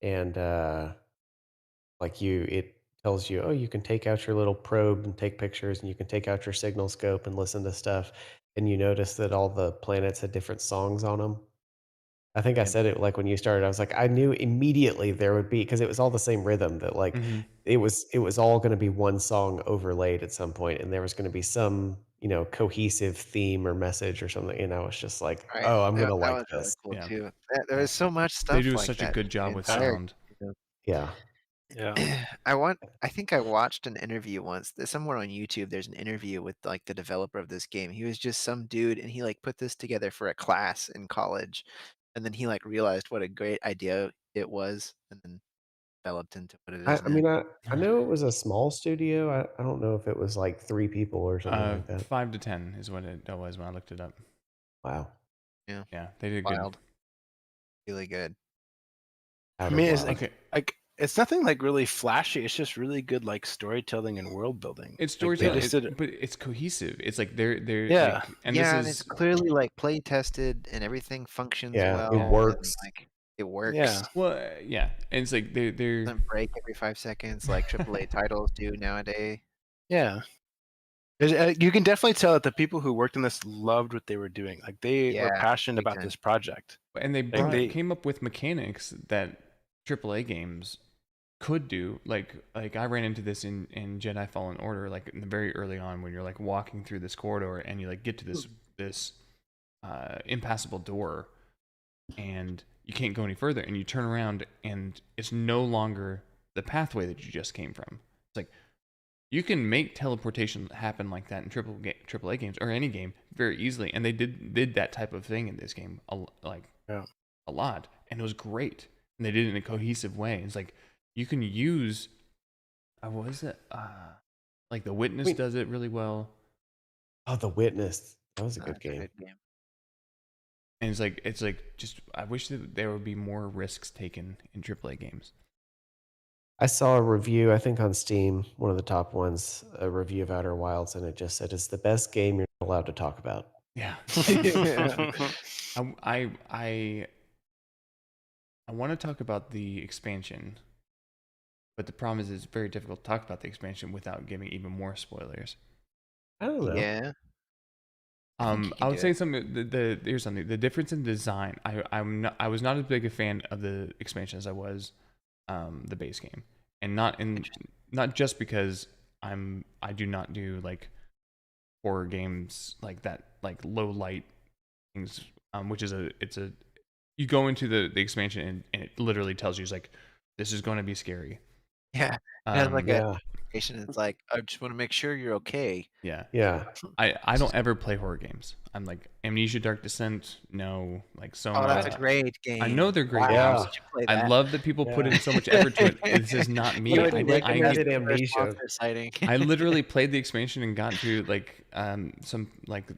and like it tells you, oh, you can take out your little probe and take pictures, and you can take out your signal scope and listen to stuff, and you notice that all the planets had different songs on them. I think I said it like when you started. I was like, I knew immediately there would be, because it was all the same rhythm, that like Mhm. it was all going to be one song overlaid at some point, and there was going to be some cohesive theme or message or something. And I was just like, Right. oh, I'm That, gonna that like was really this. cool Yeah. too. There was so much stuff They do like such a that good in job the with entire sound. game. Yeah, Yeah. I think I watched an interview once. Somewhere on YouTube, there's an interview with like the developer of this game. He was just some dude, and he like put this together for a class in college, and then he like realized what a great idea it was, and then developed into what it I, is I now. mean, I know it was a small studio. I don't know if it was like 3 people or something like that. 5 to 10 is what it was when I looked it up. Wow. Yeah, they did Wild, really good. I Outer mean, it's wild. like it's nothing like really flashy. It's just really good like storytelling and world building. It's Like, they storytelling, just did it. but it's cohesive. It's like they're Yeah. like, and Yeah, and this it's is clearly like play tested, and everything functions Yeah, well. it And, works. like it works. Yeah. well, yeah, and it's like they're Doesn't break every 5 seconds like AAA titles do nowadays. Yeah. You can definitely tell that the people who worked on this loved what they were doing. Like they were Yeah, passionate big about time. this project. and they they- came up with mechanics that AAA games could do. Like I ran into this in Jedi Fallen Order, like in the very early on when you're like walking through this corridor and you like get to this impassable door and you can't go any further, and you turn around and it's no longer the pathway that you just came from. It's like you can make teleportation happen like that in AAA games or any game very easily, and they did that type of thing in this game a lot, and it was great. And they did it in a cohesive way. It's like you can use, what is it? Like The Witness Wait. does it really well, Oh, The Witness. That was a good That's a game. good game. and it's like just I wish that there would be more risks taken in AAA games. I saw a review, I think on Steam, one of the top ones, a review of Outer Wilds, and it just said it's the best game you're not allowed to talk about. Yeah. I want to talk about the expansion, but the problem is it's very difficult to talk about the expansion without giving even more spoilers. I don't know. Yeah. I think you I can would do say it. something. Here's something. The difference in design. I was not as big a fan of the expansion as I was the base game, and not just because I do not do like horror games like that, like low light things, which is you go into the expansion and it literally tells you, it's like, this is going to be scary. Yeah. It has like a Yeah. notification. It's like, I just want to make sure you're okay. Yeah. Yeah. I don't ever play horror games. I'm like Amnesia, Dark Descent, no, like so Oh, that's much. a great game. I know they're great Wow. games. You should play I that. love that people put Yeah. in so much effort to it. This is not me. Somebody recommended I Amnesia. Monster sighting. I literally played the expansion and got to like some like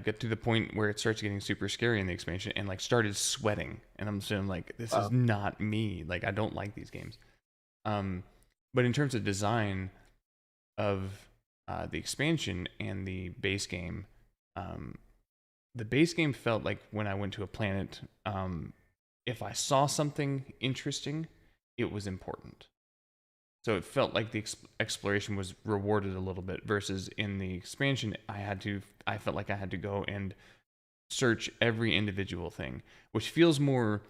get to the point where it starts getting super scary in the expansion and like started sweating, and I'm saying like, this is not me. Like, I don't like these games. But in terms of design of the expansion and the base game, felt like when I went to a planet, if I saw something interesting, it was important. So it felt like the exploration was rewarded a little bit, versus in the expansion, I felt like I had to go and search every individual thing, which feels more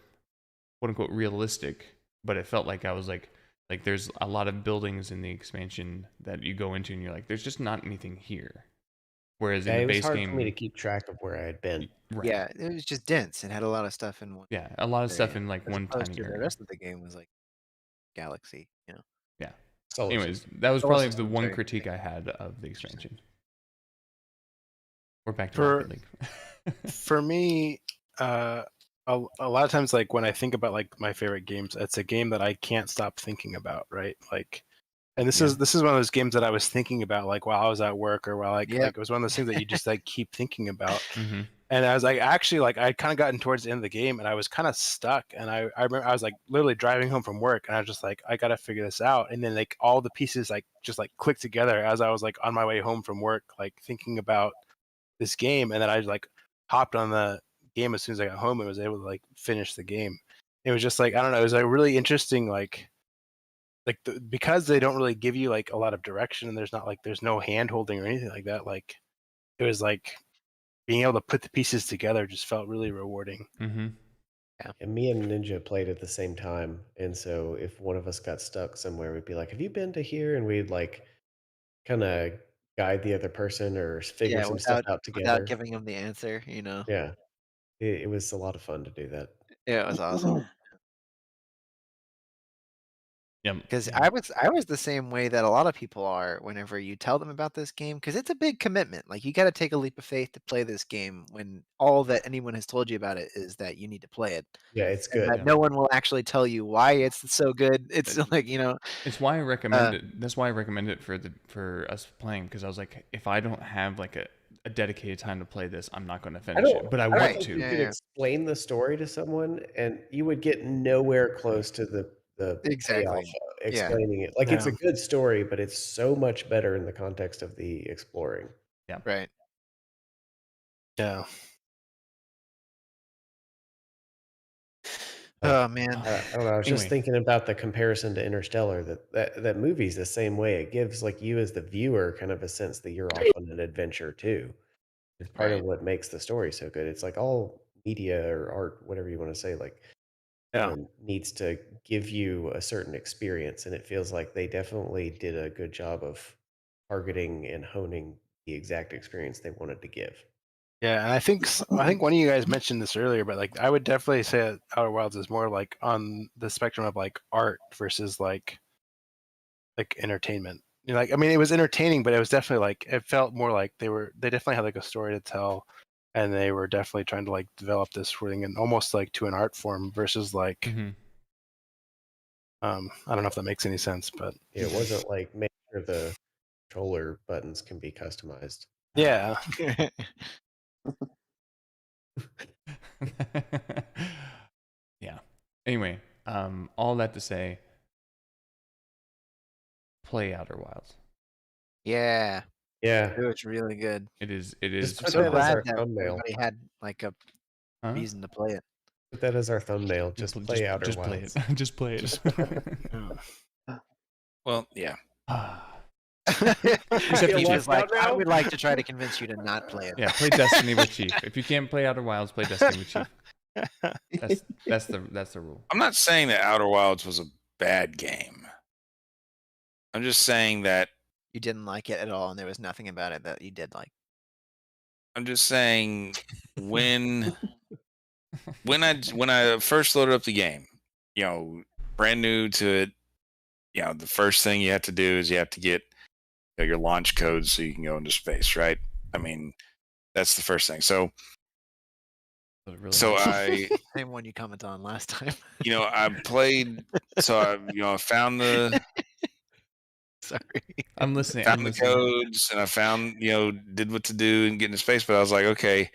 quote unquote realistic, but it felt like I was like there's a lot of buildings in the expansion that you go into and you're like, there's just not anything here. Whereas Yeah, in the it was base hard game, for me to keep track of where I had been. right. Yeah, it was just dense. It had a lot of stuff in one. Yeah, a lot of stuff area, in like as one opposed tiny to the area. rest of the game was like galaxy. Yeah. Solar Anyways, system. that was Solar probably the system, one sorry. critique I had of the expansion. We're back to For- Rocket League. For me, a lot of times, like when I think about like my favorite games, it's a game that I can't stop thinking about, right? Like, and this is one of those games that I was thinking about like while I was at work, or while like it was one of those things that you just like keep thinking about. Mm-hmm. And I was like, actually, like I kind of gotten towards the end of the game, and I was kind of stuck. And I remember I was like literally driving home from work, and I was just like, I gotta figure this out. And then like all the pieces like just like clicked together as I was like on my way home from work, like thinking about this game. And then I like hopped on the game as soon as I got home and was able to like finish the game. It was just like, I don't know, it was like really interesting, because they don't really give you like a lot of direction, and there's no hand holding or anything like that. Like it was like being able to put the pieces together just felt really rewarding. Mm-hmm. And me and Ninja played at the same time. And so if one of us got stuck somewhere, we'd be like, have you been to here? And we'd like kind of guide the other person or figure some stuff out together. Without giving them the answer. Yeah. It was a lot of fun to do that. Yeah, it was awesome. Yep. Because I was the same way that a lot of people are whenever you tell them about this game, because it's a big commitment. Like you got to take a leap of faith to play this game when all that anyone has told you about it is that you need to play it, Yeah, it's and good. that no one will actually tell you why it's so good. It's like It's why I recommend it. That's why I recommend it for us playing, because I was like, if I don't have like a dedicated time to play this, I'm not going to finish it. But I don't want think to. You could explain the story to someone, and you would get nowhere close to the payoff Exactly. explaining it. Like it's a Yeah. good story, but it's so much better in the context of the exploring. Right. Yeah. Oh man. I don't know. I was just Anyway. thinking about the comparison to Interstellar. That movie's the same way. It gives like you as the viewer kind of a sense that you're off on an adventure too. It's part of Right. what makes the story so good. It's like all media or art, whatever you want to say, like Yeah. needs to give you a certain experience, and it feels like they definitely did a good job of targeting and honing the exact experience they wanted to give. Yeah, and I think one of you guys mentioned this earlier, but like I would definitely say that Outer Wilds is more like on the spectrum of like art versus like entertainment. Like I mean, it was entertaining, but it was definitely like it felt more like they definitely had like a story to tell, and they were definitely trying to like develop this thing and almost like to an art form versus like Mhm. I don't know if that makes any sense, but It wasn't like make sure the controller buttons can be customized. yeah, Yeah. Anyway, all that to say, play Outer Wilds. Yeah. Yeah, It was really good. It is. just I'm put so that as glad our that thumbnail. everybody had like a Huh? reason to play it. Put that as our thumbnail. Just play Outer just play Wilds. it. Just play it. Well, yeah. Except feel you, left Chief. Chief, like, out I now? would like to try to convince you to not play it. Yeah, play Destiny with Chief. If you can't play Outer Wilds, play Destiny with Chief. That's the rule. I'm not saying that Outer Wilds was a bad game. I'm just saying that You didn't like it at all, and there was nothing about it that you did like. I'm just saying when I first loaded up the game, brand new to it, the first thing you have to do is you have to get your launch code so you can go into space, right? I mean, that's the first thing. So I Same one you commented on last time. I played. So I found the Sorry. I'm listening. found I'm the listening. codes, and I found did what to do and get into space. But I was like, okay,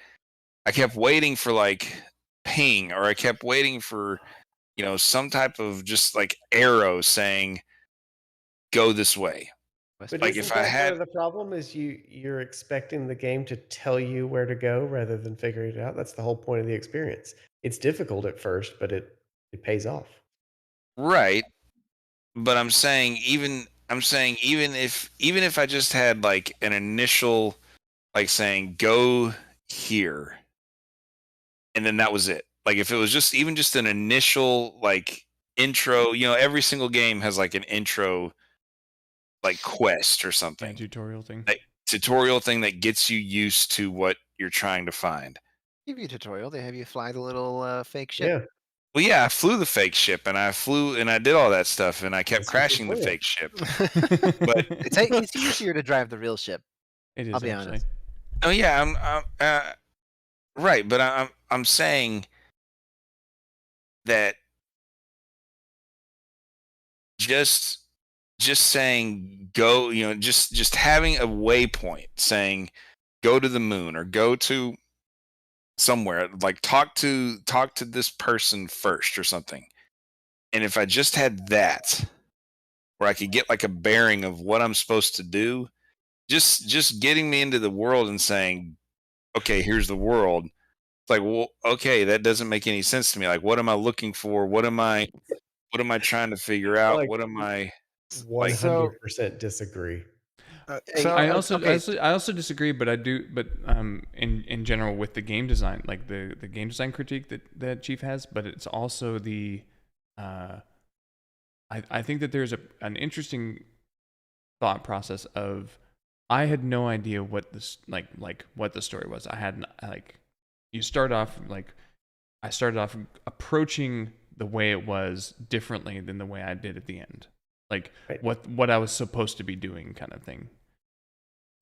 I kept waiting for like ping, or I kept waiting for some type of just like arrow saying go this way. But Like, isn't if I that had- part of the problem is you're expecting the game to tell you where to go rather than figuring it out. That's the whole point of the experience. It's difficult at first, but it pays off. Right. But I'm saying even if I just had like an initial like saying go here, and then that was it. Like if it was just even just an initial like intro, every single game has like an intro like quest or Yeah, something. tutorial thing. Tutorial thing that gets you used to what you're trying to find. Give you a tutorial. They have you fly the little fake ship. Yeah. Well, yeah, I flew the fake ship, and I did all that stuff, and I kept That's crashing the tutorial. fake ship. But It's easier to drive the real ship. it is I'll be actually. honest. Oh yeah, I'm right, but I'm saying that just saying go, just having a waypoint saying go to the moon or go to somewhere, like talk to this person first or something. And if I just had that, where I could get like a bearing of what I'm supposed to do, just getting me into the world and saying, okay, here's the world. It's like, well, okay, that doesn't make any sense to me. Like, what am I looking for? What am I trying to figure out? Like, What am I 100% disagree. so I okay, also disagree, but I do. But in general with the game design, like the game design critique that Chief has, but it's also the I think that there's an interesting thought process of I had no idea what this like what the story was. I had like you start off like I started off approaching the way it was differently than the way I did at the end. like Right. what I was supposed to be doing, kind of thing.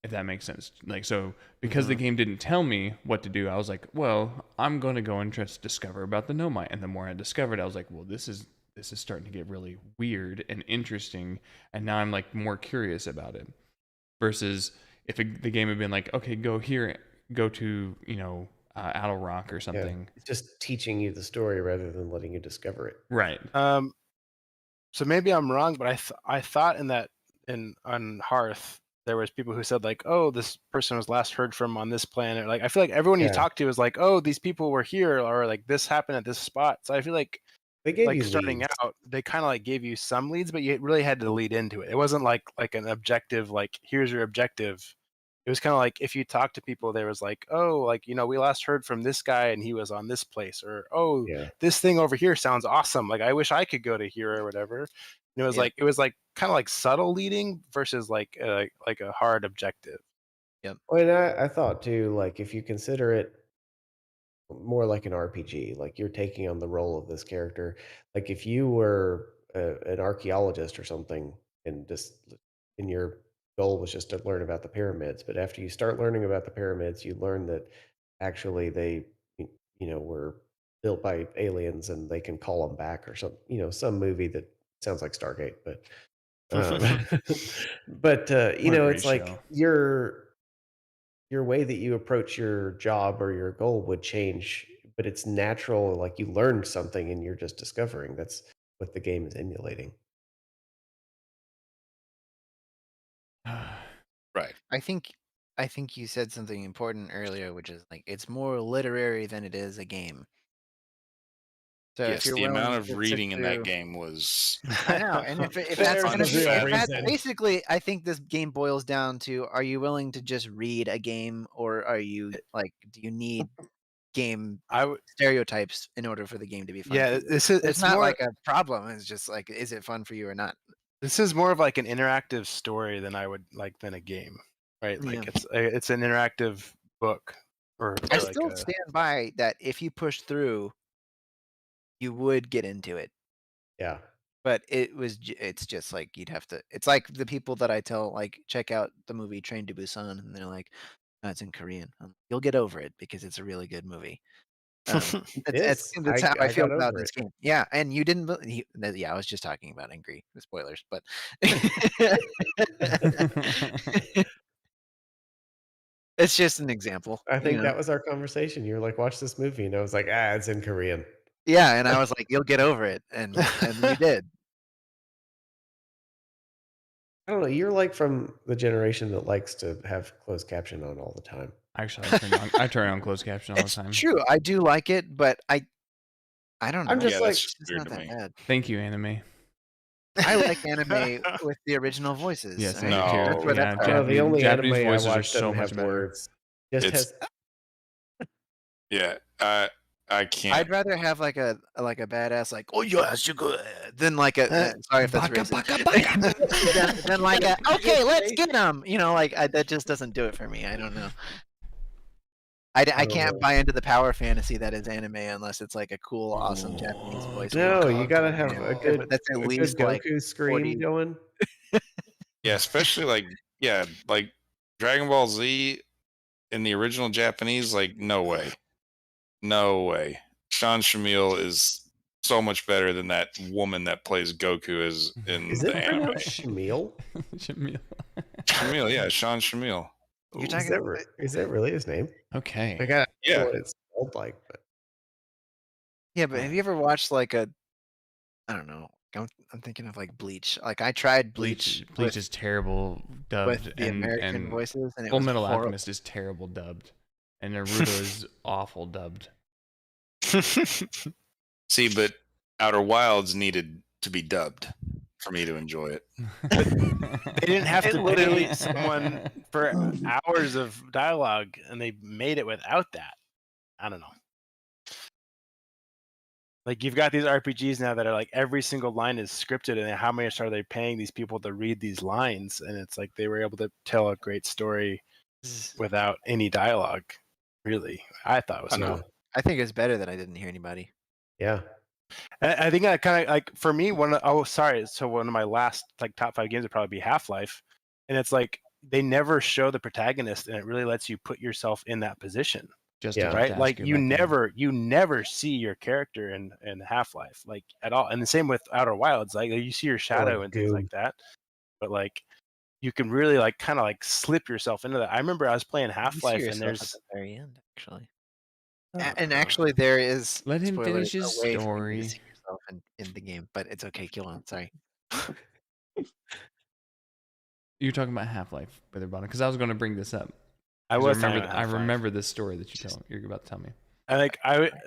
If that makes sense. Like, so because the game didn't tell me what to do, I was like, well, I'm going to go and just discover about the Nomite. And the more I discovered, I was like, well, this is starting to get really weird and interesting. And now I'm like more curious about it. Versus if the game had been like, okay, go here, go to, Owl Rock or Yeah. something. It's just teaching you the story rather than letting you discover it. Right. So maybe I'm wrong, but I thought on Hearth there was people who said like, oh, this person was last heard from on this planet. Like I feel like everyone you Yeah. talk to is like, oh, these people were here, or like this happened at this spot. So I feel like They gave you starting leads. out, they kind of like gave you some leads, but you really had to lead into it. It wasn't like an objective, like here's your objective. It was kind of like if you talk to people, there was like, oh, like we last heard from this guy and he was on this place, or oh, Yeah. this thing over here sounds awesome. Like I wish I could go to here or whatever. And it was like kind of like subtle leading versus like a hard objective. Well, and I thought too, like if you consider it more like an RPG, like you're taking on the role of this character. Like if you were an archaeologist or something, and your goal was just to learn about the pyramids, but after you start learning about the pyramids, you learn that actually they, were built by aliens and they can call them back or some movie that sounds like Stargate, but um, but What a great it's like show. your way that you approach your job or your goal would change, but it's natural. Like you learned something and you're just discovering. That's what the game is emulating. Right. I think you said something important earlier, which is like it's more literary than it is a game. So if Yes, you're the willing amount to of sit reading in that through, game was I know, and if that's There's gonna the be, real if that's reason. basically, I think this game boils down to: are you willing to just read a game, or are you like, do you need game I would, stereotypes in order for the game to be fun? yeah, for you? this is It's it's not more like a problem. It's just like, is it fun for you or not? this is more of like an interactive story than I would like than a game, right? Like Yeah. it's an interactive book or I like still stand by that. If you push through, you would get into it. Yeah. But it's just like you'd have to. It's like the people that I tell, like, check out the movie Train to Busan, and they're like, "Oh, it's in Korean." You'll get over it because it's a really good movie. That's how I I feel got about over this it. game. Yeah, and you didn't. Yeah, I was just talking about Angry. Spoilers, but it's just an example. I think that was our conversation. You were like, "Watch this movie," and I was like, "Ah, it's in Korean." Yeah, and I was like, "You'll get over it," and you did. I don't know. You're like from the generation that likes to have closed caption on all the time. Actually, I turn on closed caption all the It's time. true. I do like it, but I don't know. I'm just yeah, like, that's It's just just weird not to that me. bad. Thank you, anime. I like anime with the original voices. Yes, I I No. do too. That's where Yeah, that's oh, the only Japanese anime I voices are watch so doesn't much have better. words. Just It's- has Yeah, I can't. I'd rather have like a badass like, oh yes you good, than like a sorry if that's Baka, racist. baka, baka. Than like a okay let's get him. Like that just doesn't do it for me. I don't know. I don't can't know. buy into the power fantasy that is anime unless it's like a cool, awesome Japanese voice. No, you gotta have a good, That's at a good least like Goku scream 40. going. Yeah, especially like Dragon Ball Z in the original Japanese. Like, no way, no way. Sean Shamil is so much better than that woman that plays Goku is in Is the it anime. pronounced Shamil? Shamil. Shamil, yeah, Sean Shamil. You're Is talking that really his name? Okay. Like, I don't know Yeah. what it's spelled like, but Yeah, but have you ever watched like I don't know. I'm thinking of like Bleach. Like I tried Bleach. Bleach is terrible dubbed, with the American and voices, and it Full was Metal horrible. Alchemist is terrible dubbed, and Naruto is awful dubbed. See, but Outer Wilds needed to be dubbed for me to enjoy it. They didn't have It to literally- pay someone for hours of dialogue, and they made it without that. I don't know. Like you've got these RPGs now that are like every single line is scripted, and how much are they paying these people to read these lines? And it's like they were able to tell a great story without any dialogue. Really, I thought it was I know. cool. I think it's better that I didn't hear anybody. yeah. I think I kind of like for me one of my last like top 5 games would probably be Half-Life, and it's like they never show the protagonist, and it really lets you put yourself in that position, Just Yeah. about right? to ask Like you about that. you never see your character in Half-Life like at all, and the same with Outer Wilds. Like you see your shadow and things goo. like that, but like you can really like kind of like slip yourself into that. I remember I was playing You see Half-Life, and yourself at there's the very end, actually. uh, And actually, there is Let him spoilers, finish his a way for you story. to see yourself in the game, but it's okay. Kill on. Sorry. You're talking about Half-Life, Brother Bonner, because I was going to bring this up. I 'Cause was I remember this story that you're about to tell me.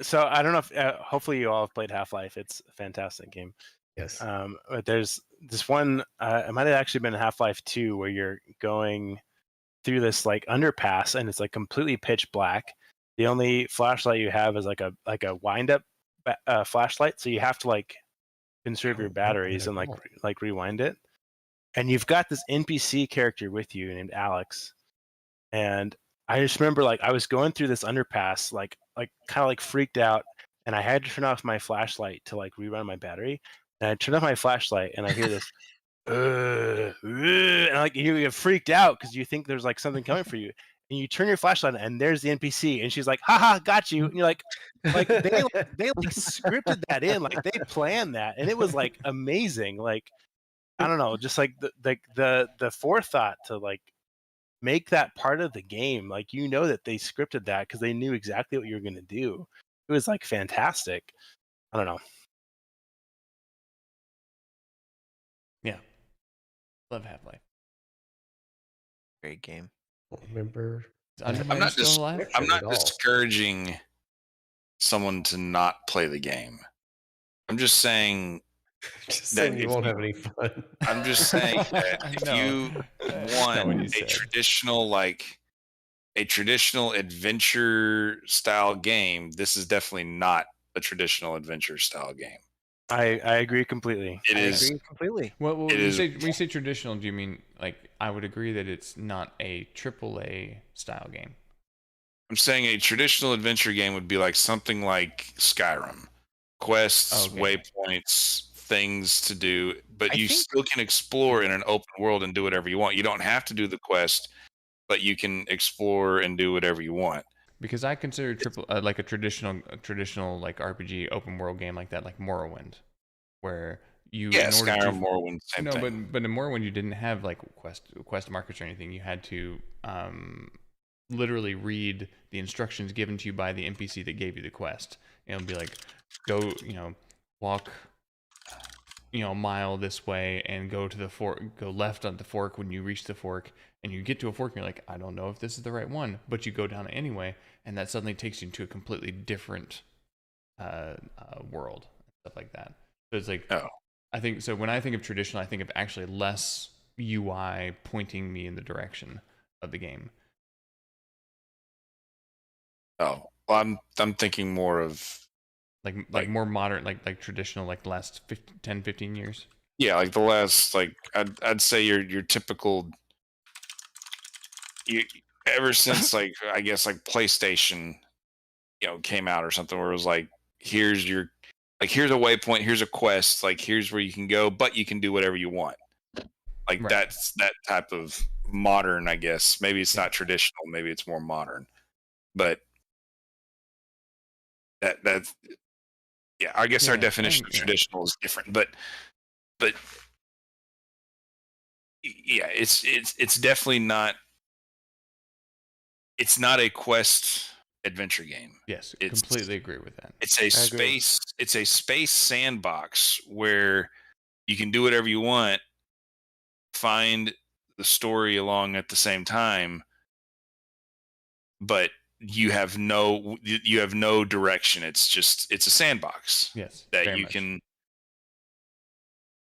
So I don't know if hopefully you all have played Half-Life. It's a fantastic game. Yes. But there's this one. It might have actually been Half-Life 2, where you're going through this like underpass, and it's like completely pitch black. The only flashlight you have is like a wind-up flashlight, so you have to like conserve your batteries and like rewind it. And you've got this NPC character with you named Alex, and I just remember like I was going through this underpass, like kind of like freaked out, and I had to turn off my flashlight to like rerun my battery. And I turned off my flashlight, and I hear this, and like you get freaked out because you think there's like something coming for you, and you turn your flashlight, on, and there's the NPC, and she's like, "Haha, got you!" And you're like they like scripted that in, like they planned that, and it was like amazing. Like I don't know, just like the forethought to like make that part of the game. Like you know that they scripted that because they knew exactly what you were going to do. It was like fantastic. I don't know. Yeah. Love Half-Life. Great game. Remember? Is Undermine still alive? I'm not at all. discouraging someone to not play the game. I'm just saying Just that saying you if won't you- have any fun. I'm just saying that if No. you That's not what want you a said. traditional adventure style game, this is definitely not a traditional adventure style game. I agree completely. It I is. agree completely. Well, It is- when you say traditional, do you mean like I would agree that it's not a AAA style game? I'm saying a traditional adventure game would be like something like Skyrim, quests, Okay. waypoints, things to do, but I you think- still can explore in an open world and do whatever you want. You don't have to do the quest, but you can explore and do whatever you want. Because I consider like a traditional like RPG open world game like that, like Morrowind, where you Yeah, in order Skyrim, to Morrowind, same no, thing. but in Morrowind you didn't have like quest markers or anything. You had to literally read the instructions given to you by the NPC that gave you the quest, and it'll be like, go, walk, a mile this way and go to the fork, go left on the fork. When you reach the fork and you get to a fork, and you're like, I don't know if this is the right one, but you go down it anyway, and that suddenly takes you into a completely different world, stuff like that. So it's like, Oh. I think so. When I think of traditional, I think of actually less UI pointing me in the direction of the game. Oh, well, I'm thinking more of Like more modern, like traditional, like the last 10, 15 years. yeah, like the last I'd say your typical ever since like I guess like PlayStation came out or something where it was like here's a waypoint, here's a quest, like here's where you can go, but you can do whatever you want. Like Right. that's that type of modern, I guess. Maybe it's not traditional, maybe it's more modern. But that's yeah, I guess our definition of traditional is different, but yeah, it's definitely not. It's not a quest adventure game. Yes, It's completely agree with that. It's a I agree. space. It's a space sandbox where you can do whatever you want, find the story along at the same time, but you have no direction. It's a sandbox Yes, that very you much. can.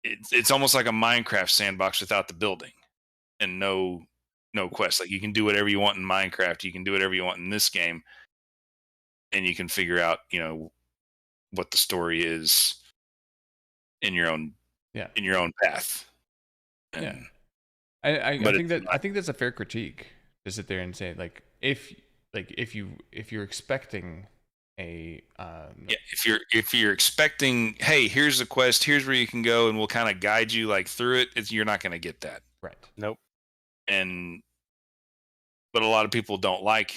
It's almost like a Minecraft sandbox without the building and no quest. Like you can do whatever you want in Minecraft, you can do whatever you want in this game, and you can figure out what the story is in your own path. And, Yeah. I but think it's that I think that's a fair critique to sit there and say like if you're expecting a Yeah, if you're expecting, hey, here's the quest, here's where you can go, and we'll kind of guide you like through it, you're not going to get that. right. Nope. But a lot of people don't like,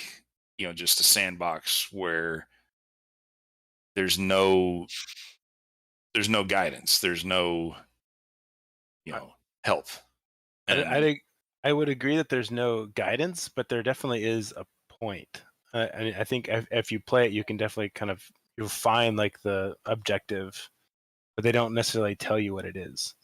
just a sandbox where there's no guidance, there's no, help. And I would agree that there's no guidance, but there definitely is a point. I mean, I think if you play it, you can definitely you'll find like the objective, but they don't necessarily tell you what it is.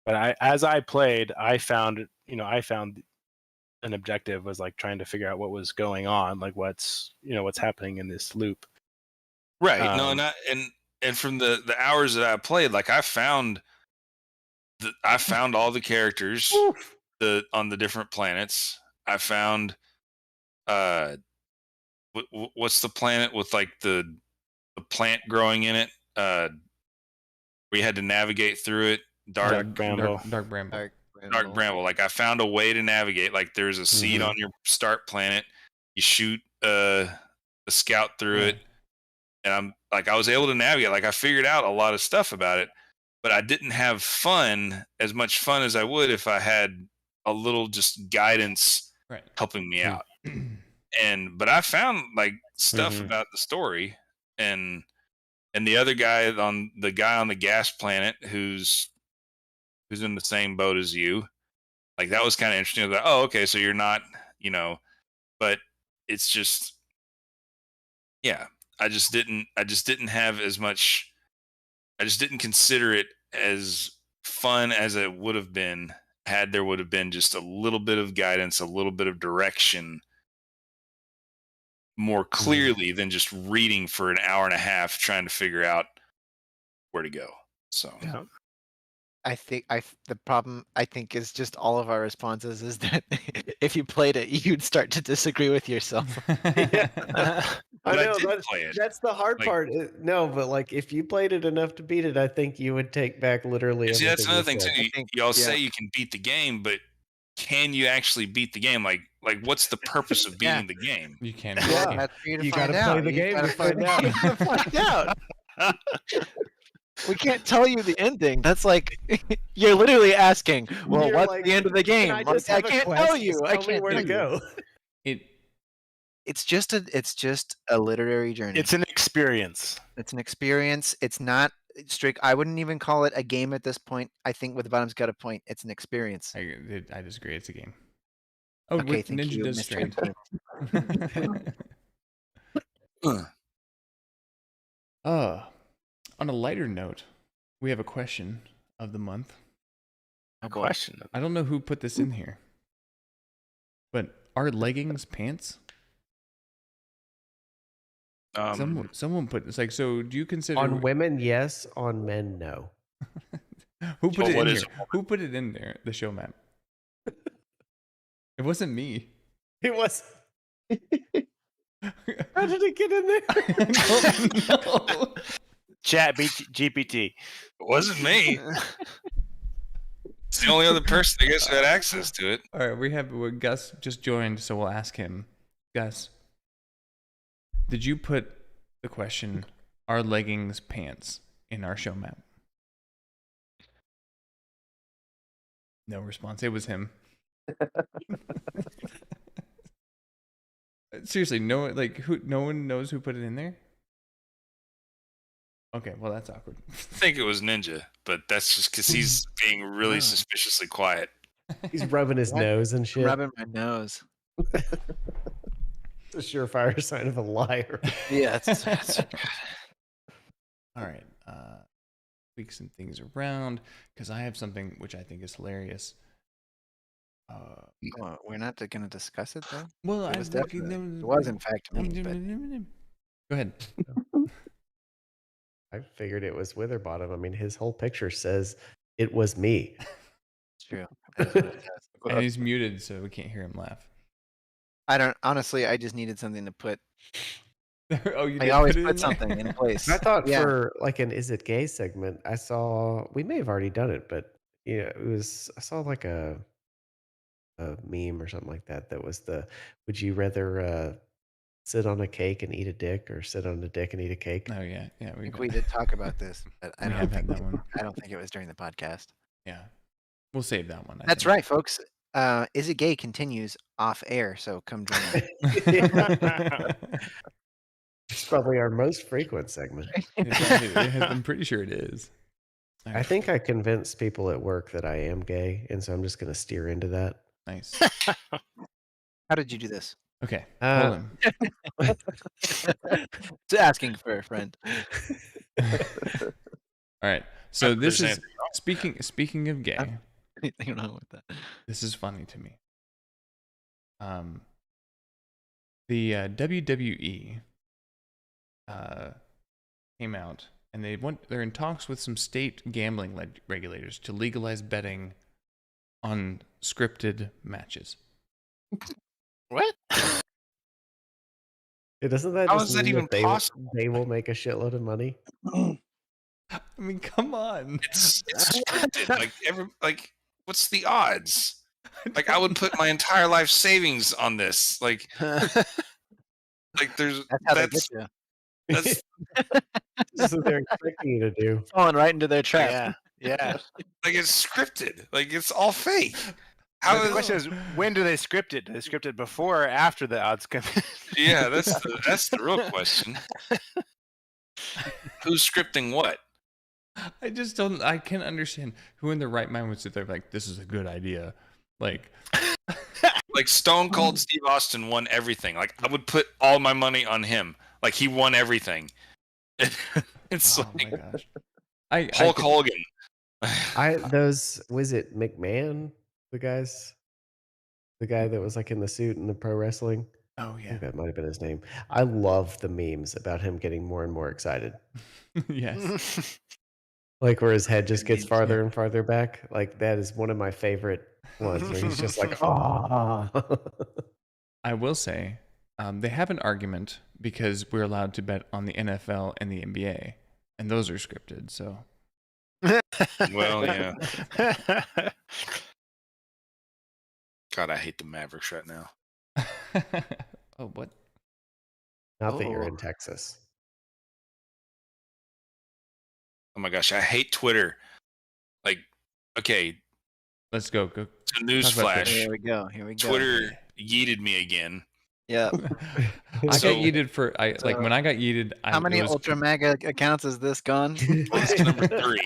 But as I played, I found an objective was like trying to figure out what was going on, like what's happening in this loop. right, no, and from the hours that I played, like I found all the characters on the different planets. I found what's the planet with like the plant growing in it? We had to navigate through it. Dark bramble. Dark bramble. Dark bramble. Like I found a way to navigate. Like there's a seed Mhm. on your start planet. You shoot a scout through it, and I was able to navigate. Like I figured out a lot of stuff about it, but I didn't have as much fun as I would if I had a little just guidance Right. helping me out. But I found like stuff Mhm. about the story, and the other guy on the gas planet who's in the same boat as you. Like that was kind of interesting. I was like, oh, okay, so you're not, but it's just, yeah. I just didn't have as much. I just didn't consider it as fun as it would have been had there would have been just a little bit of guidance, a little bit of direction more clearly than just reading for an hour and a half trying to figure out where to go. So Yeah. The problem I think is just all of our responses is that if you played it, you'd start to disagree with yourself. Yeah. But I I know did play it. that's the hard Like- part. No, but like if you played it enough to beat it, I think you would take back literally See, everything. that's another thing you said. too. think- Y'all yeah. say you can beat the game, but can you actually beat the game? Like what's the purpose of Yeah. beating the game? You can. Yeah. Well, that's for you to You find gotta play out. the You game gotta to play find the out. game to find out. We can't tell you the ending. That's like you're literally asking, well, You're what's like, the end of the game? Can I Like, just have a can't quest? tell you. Just I tell me can't where to tell you. go. It's just a literary journey. It's an experience. It's an experience. It's not strict. I wouldn't even call it a game at this point. I think with Bottom's got a point. It's an experience. I disagree. It's a game. Oh, Okay, wait, thank Ninja you, does Mr. strand. On a lighter note, we have a question of the month. Oh, boy. Question. I don't know who put this in here, but are leggings pants? Someone put it's like, so do you consider On women, yes. On men, no. who put Well, it what in is here? Who put it in there? The show map. It wasn't me. It was. How did it get in there? I don't know. Chat GPT. It wasn't me. It's the only other person I guess who had access to it. All right, Gus just joined, so we'll ask him. Gus, did you put the question, are leggings pants, in our show map? No response. It was him. Seriously, no one knows who put it in there? Okay, well that's awkward. I think it was Ninja, but that's just because he's being really suspiciously quiet. He's rubbing his What? nose and shit. Rubbing my nose. It's a surefire sign of a liar. Yeah, it's All right, tweak some things around because I have something which I think is hilarious. Well, we're not going to discuss it though. Well, It was in fact me. But Go ahead. I figured it was Witherbottom. I mean, his whole picture says it was me. it's true. That's what it says. And he's muted, so we can't hear him laugh. I don't honestly. I just needed something to put. Oh, you I did always put it put in there? something in place. I thought Yeah. for like an "Is It Gay" segment, I saw we may have already done it, but yeah, I saw like a meme or something like that. That was the "Would you rather sit on a cake and eat a dick, or sit on a dick and eat a cake? Oh yeah, yeah. I think we did talk about this, but I We don't have had think that one. I don't think it was during the podcast. Yeah, we'll save that one. I That's think. right, folks. Is It Gay continues off air, so come join us. It's probably our most frequent segment. I'm pretty sure it is. All I right, think I convinced people at work that I am gay, and so I'm just going to steer into that. nice. How did you do this? Okay, Uh, hold on. It's asking for a friend. All right. So If this there's is speaking of gay. Anything wrong with that? This is funny to me. The WWE came out and they're in talks with some state gambling regulators to legalize betting on scripted matches. What? Doesn't that How just is that mean even they, possible? they will make a shitload of money? I mean, come on. It's scripted. What's the odds? Like, I would put my entire life savings on this. Like there's That's how they get you. that's This is what they're expecting you to do. Falling right into their trap. Yeah, yeah. like it's scripted. Like it's all fake. But How the is question is, when do they script it? Do they script it before or after the odds come in? Yeah, that's the real question. Who's scripting what? I just don't. I can't understand who in their right mind would sit there like, this is a good idea. Like, Like Stone Cold Steve Austin won everything. Like I would put all my money on him. Like he won everything. It's oh like my gosh. Hulk Hogan. Was it McMahon? The guy that was like in the suit in the pro wrestling. Oh I yeah. think that might have been his name. I love the memes about him getting more and more excited. Yes. Like where his head just gets Memes, farther and farther back. Like that is one of my favorite ones where he's just like, ah. I will say, they have an argument because we're allowed to bet on the NFL and the NBA, and those are scripted. So Well, yeah. God, I hate the Mavericks right now. oh, what? Not that you're Oh. in Texas. Oh my gosh, I hate Twitter. Like, okay, Let's go. so Talk about newsflash. Here we go. Here we go. Twitter yeeted me again. Yeah. I So- got yeeted for like so when I got yeeted. How many it was, Ultra Mega accounts has this gone? It's number 3.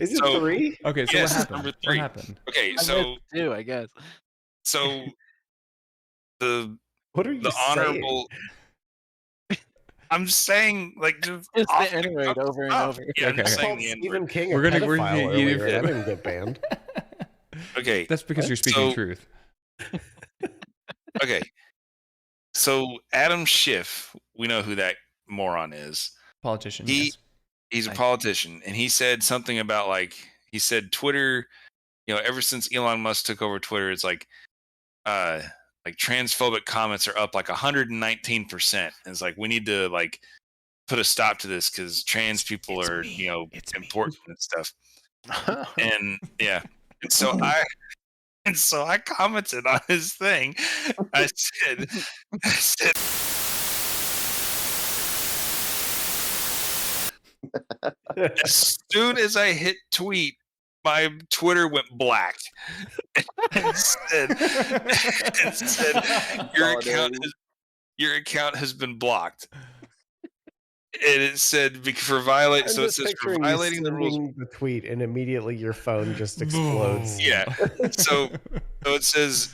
Is it So- 3? Okay, so Yes, what happened? number What 3. happened? Okay, I so missed 2, I guess. the What are you the saying? honorable. I'm saying like just It's off the N-word over and cuff. over. Yeah, I'm Okay, just okay. saying Called the N-word. Stephen King We're a gonna pedophile get earlier. you- That didn't get banned. Okay, That's because you're speaking So- truth. okay. So Adam Schiff, we know who that moron is. Politician. He- yes. He's a I- politician, and he said something about he said Twitter, ever since Elon Musk took over Twitter, it's like transphobic comments are up like 119%. And it's like we need to put a stop to this because trans people It's are me. It's me. important and stuff. And yeah, and so I commented on his thing. I said as soon as I hit tweet, my Twitter went black. It said your account has been blocked. And it said for violate. So it says for violating the rules. The tweet, and immediately your phone just explodes. Yeah. So it says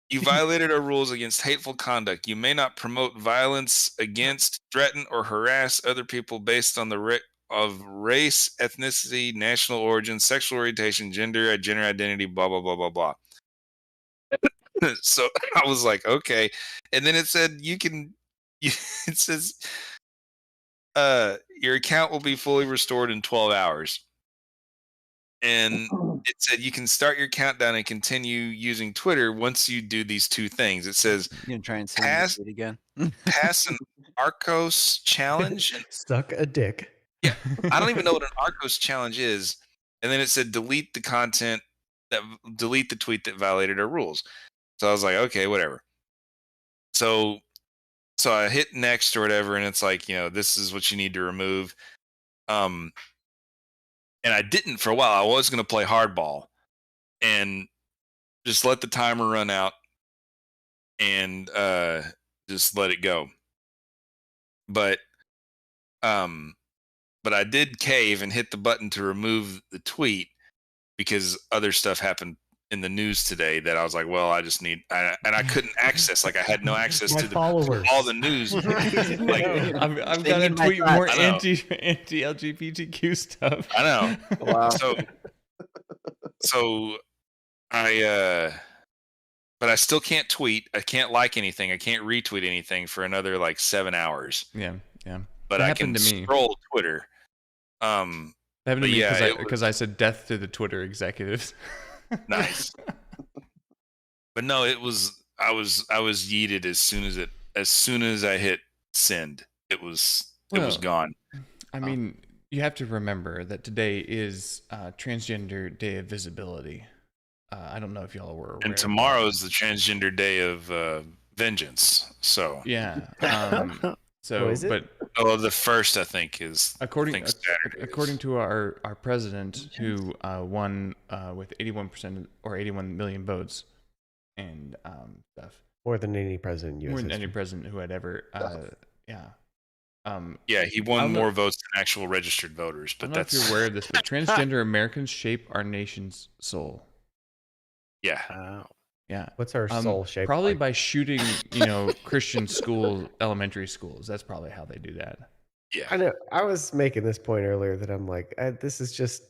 you violated our rules against hateful conduct. You may not promote violence against, threaten, or harass other people based on the of race, ethnicity, national origin, sexual orientation, gender identity, blah blah blah blah blah. So I was like, okay, and then it said it says your account will be fully restored in 12 hours. And it said you can start your countdown and continue using Twitter once you do these 2 things. It says You gonna try and Pass- send it again? pass an Arcos challenge. Suck a dick. I don't even know what an Arcos challenge is. And then it said delete the tweet that violated our rules. So I was like, okay, whatever. So so I hit next or whatever, and it's like, this is what you need to remove. And I didn't for a while. I was going to play hardball and just let the timer run out and just let it go. But I did cave and hit the button to remove the tweet because other stuff happened in the news today that I was like, well, I just need, and I couldn't access, like I had no access My to followers. all the news. Like, I've They got to need my tweet thoughts. more I know. anti-LGBTQ stuff. I know. Wow. So but I still can't tweet. I can't like anything. I can't retweet anything for another like 7 hours. Yeah. But That I can happened to me. scroll Twitter. That happened to But me yeah, it because I said death to the Twitter executives. Nice. But no, I was yeeted as soon as I hit send. It was gone. I mean, you have to remember that today is Transgender Day of Visibility. I don't know if y'all were aware. And of that. tomorrow is the Transgender Day of Vengeance. So Yeah. Oh, is it? But the first I think is according Saturday to our president, who won with 81% or 81 million votes and stuff, More than any president in U.S. more than any history. president who had ever, yeah. yeah, he I won don't know- more votes than actual registered voters. I But don't know if that's you're aware of this, but transgender Americans shape our nation's soul. yeah. Yeah. What's our soul shape? Probably like? by shooting, Christian school, elementary schools. That's probably how they do that. Yeah. I know. I was making this point earlier that I'm like, this is just,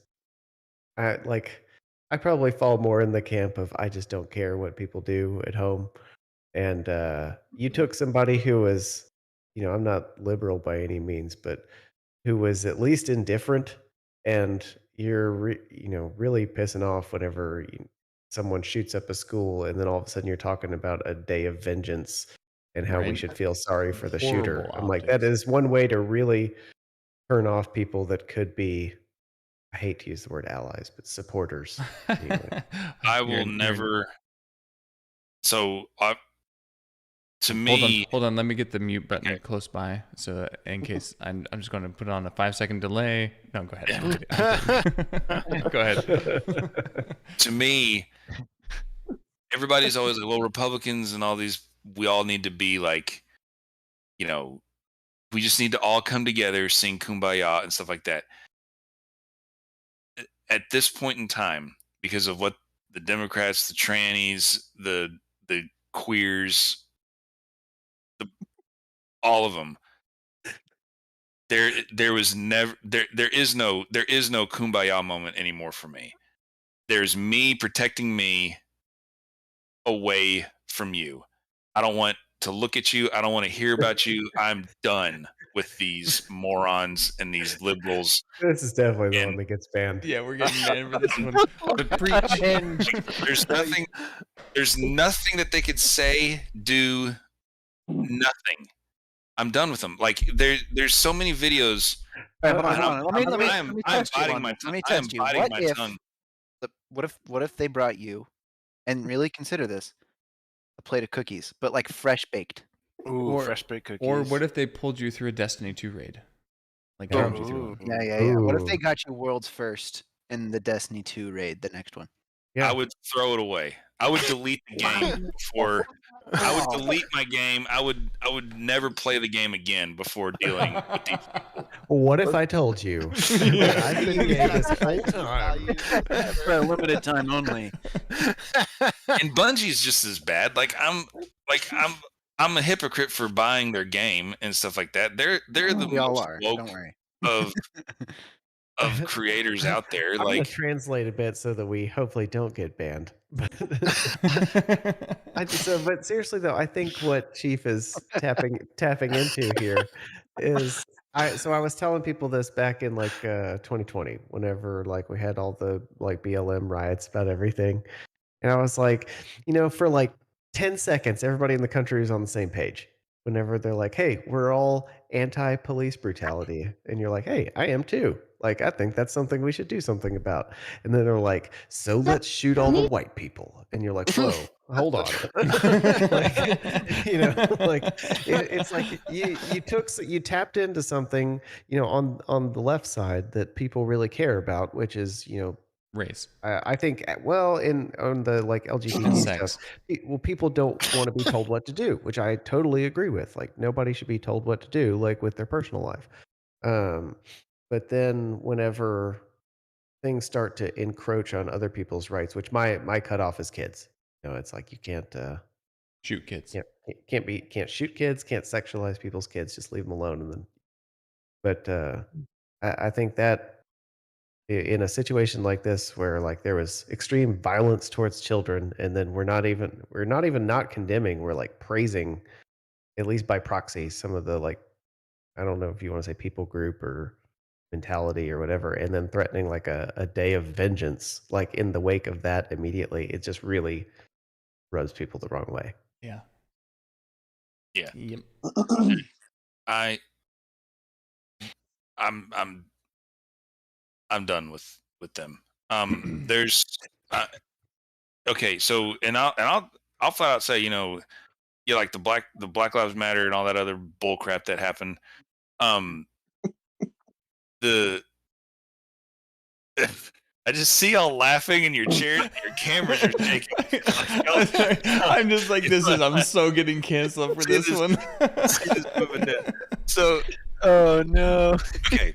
I probably fall more in the camp of I just don't care what people do at home. And you took somebody who was, I'm not liberal by any means, but who was at least indifferent, and you're really pissing off whenever someone shoots up a school, and then all of a sudden you're talking about a day of vengeance and how we Right. should feel sorry for the Horrible shooter. I'm like, that optics. is one way to really turn off people that could be, I hate to use the word allies, but supporters. Anyway. I will You're- never. So to me, Hold on. Let me get the mute button close by, so in case I'm just going to put on a 5-second delay. No, go ahead. Go ahead. to me, everybody's always like, well, Republicans and all these, we all need to be like, we just need to all come together, sing Kumbaya and stuff like that. At this point in time, because of what the Democrats, the trannies, the queers, all of them, there is no Kumbaya moment anymore for me. There's me protecting me away from you. I don't want to look at you. I don't want to hear about you. I'm done with these morons and these liberals. This is definitely the And- one that gets banned. Yeah, we're getting banned for this one. But preach. There's nothing that they could say, do, nothing. I'm done with them. Like there's so many videos. All right, hold on, I'm- hold on. Let me I'm test you biting on my this. Let me tongue. I am test you. biting What my if tongue. what if they brought you, and really consider this, a plate of cookies, but like fresh baked? Ooh, Or- fresh baked cookies. Or what if they pulled you through a Destiny 2 raid? Like Yeah. dropped you through one. Yeah. What if they Ooh. got you world's first in the Destiny 2 raid, the next one? Yeah. I would throw it away. I would delete the game before. I would delete my game. I would never play the game again before dealing with these. What if I told you that I've been gay this whole time? For a limited time only. And Bungie's just as bad. I'm a hypocrite for buying their game and stuff like that. They're the We all most are. woke Don't worry. of creators out there. I'm gonna Like translate a bit so that we hopefully don't get banned. But seriously though, I think what Chief is tapping into here is I was telling people this back in 2020, whenever we had all the BLM riots about everything, and I was like, for 10 seconds, everybody in the country was on the same page. Whenever they're like, "Hey, we're all anti-police brutality," and you're like, "Hey, I am too. I think that's something we should do something about." And then they're like, "So let's shoot all the white people," and you're like, "Whoa, hold on. Like, like it's like you tapped into something, on the left side that people really care about, which is, Race. I think, well, on the like LGBT stuff, Sex. people don't want to be told what to do, which I totally agree with. Like, nobody should be told what to do, like with their personal life. Um, but then whenever things start to encroach on other people's rights, which my cutoff is kids. It's like you can't Shoot kids. can't shoot kids, can't sexualize people's kids, just leave them alone. And then, but I think that in a situation like this where like there was extreme violence towards children, and then we're not even not condemning, we're like praising, at least by proxy, some of the like, I don't know if you want to say people group or mentality or whatever, and then threatening like a day of vengeance, like in the wake of that immediately, it just really rubs people the wrong way. Yeah. Yeah. Yep. I'm done with them. There's okay, so I'll flat out say, like the Black Lives Matter and all that other bull crap that happened. The I just see y'all laughing and your chairs and your cameras are shaking. I'm just like, I'm so getting canceled for this one. So, Oh no. okay,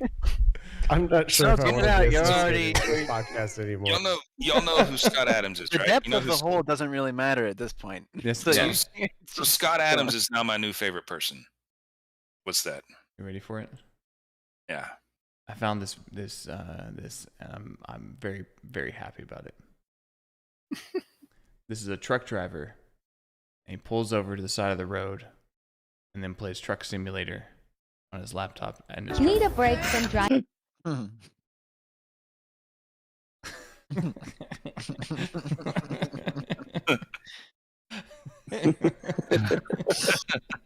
I'm not sure if I get want it out, to be you're associated already- with this podcast anymore. y'all know who Scott Adams is, The right? depth You know of the who's- hole doesn't really matter at this point. Yes, So yeah. So Scott Adams is now my new favorite person. What's that? You ready for it? Yeah. I found this, and I'm very, very happy about it. This is a truck driver, and he pulls over to the side of the road, and then plays Truck Simulator on his laptop and his Need a break from driving.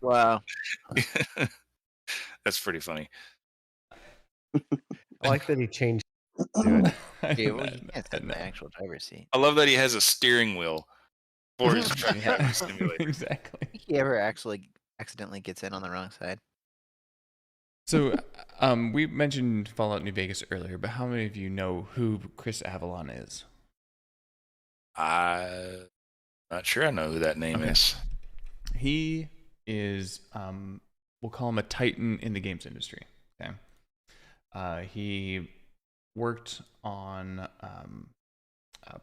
Wow. That's pretty funny. I like that he changed to it. Okay, well, you can't sit in the actual driver's seat. I love that he has a steering wheel for his truck driving simulator. Exactly. Think he ever actually accidentally gets in on the wrong side? So, we mentioned Fallout New Vegas earlier, but how many of you know who Chris Avellone is? I'm not sure I know who that name is. He is, we'll call him a titan in the games industry. Okay. He worked on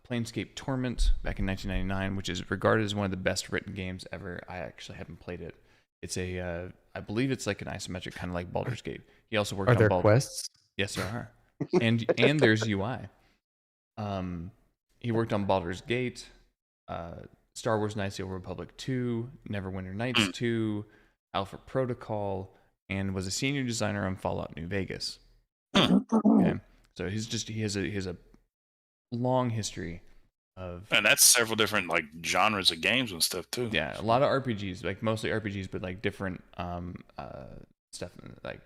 Planescape Torment back in 1999, which is regarded as one of the best written games ever. I actually haven't played it. It's I believe it's like an isometric, kind of like Baldur's Gate. He also worked Are on there quests? Yes, there are, and there's UI. He worked on Baldur's Gate, Star Wars: Knights of the Old Republic 2, Neverwinter Nights 2, Alpha Protocol, and was a senior designer on Fallout New Vegas. Okay, so he has a long history of, And that's several different like genres of games and stuff too. yeah, a lot of RPGs, like mostly RPGs, but like different stuff, like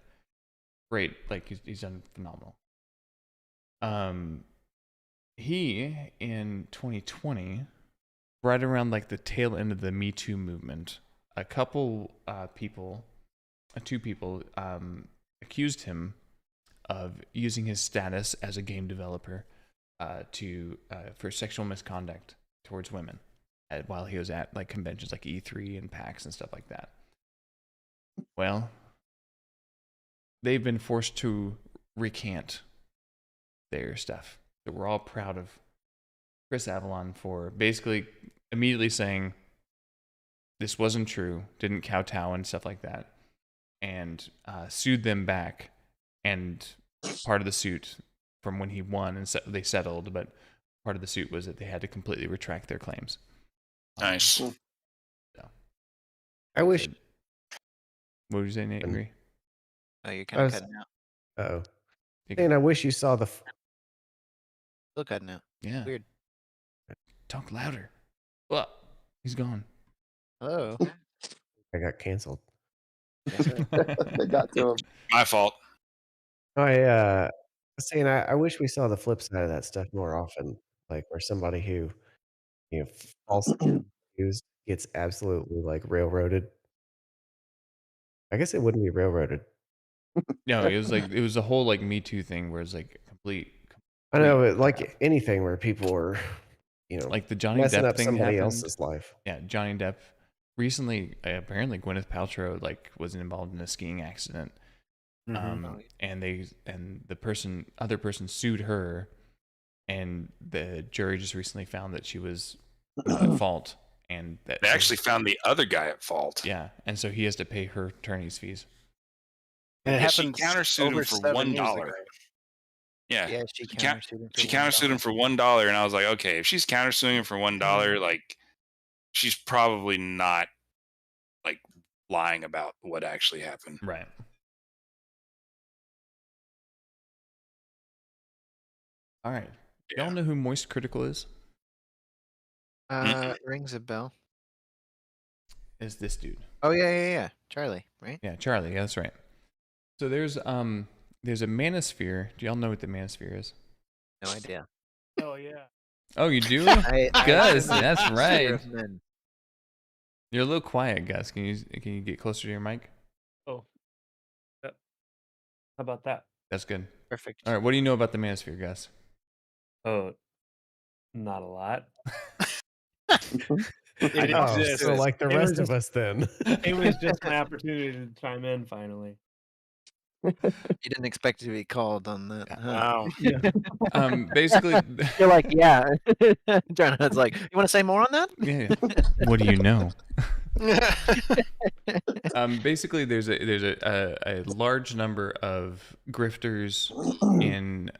great, like he's done phenomenal. He in 2020, right around like the tail end of the Me Too movement, a couple two people accused him of using his status as a game developer for sexual misconduct towards women while he was at like conventions like E3 and PAX and stuff like that. Well, they've been forced to recant their stuff. So we're all proud of Chris Avellone for basically immediately saying this wasn't true, didn't kowtow and stuff like that, and sued them back. And part of the suit from when he won, and they settled, but part of the suit was that they had to completely retract their claims. Nice. So, I wish. what would you say, Nate? Agree? Oh, you're kind I of was- cutting out. Oh, and I wish you saw the. Still cutting out. Yeah. Weird. Talk louder. Well, he's gone. Hello. I got canceled. Yes, sir. They got to him. My fault. I saying I wish we saw the flip side of that stuff more often, like where somebody who false accused gets absolutely like railroaded. I guess it wouldn't be railroaded. No, it was a whole like Me Too thing where it's like I know, complete but like crap. anything where people are, Like the Johnny messing Depp up thing somebody happened. else's life. Yeah, Johnny Depp. Recently, apparently Gwyneth Paltrow like was involved in a skiing accident. And the other person sued her, and the jury just recently found that she was not at fault, and that They actually found the other guy at fault. yeah, and so he has to pay her attorney's fees. And it Yeah, she happened countersued him over for 7 $1. years ago. Yeah, Yeah, she She countersued him. she countersued him for $1, and I was like, okay, if she's countersuing him for $1, like she's probably not like lying about what actually happened. Right. All right. Yeah. Y'all know who Moist Critical is? Rings a bell. Is this dude? Oh yeah. Charlie, right? Yeah, Charlie. Yeah, that's right. So there's a manosphere. Do y'all know what the manosphere is? No idea. Oh yeah. Oh, you do? I Gus, am a that's master right. of men. You're a little quiet, Gus. Can you get closer to your mic? Oh. How about that? That's good. Perfect. All right. What do you know about the manosphere, Gus? Oh, not a lot. It Oh, exists. so like the It was rest of us then. It was just my opportunity to chime in finally. You didn't expect to be called on that. Huh? Wow. Basically, You're like, yeah. JarNod's like, you want to say more on that? yeah. What do you know? Basically, there's a large number of grifters in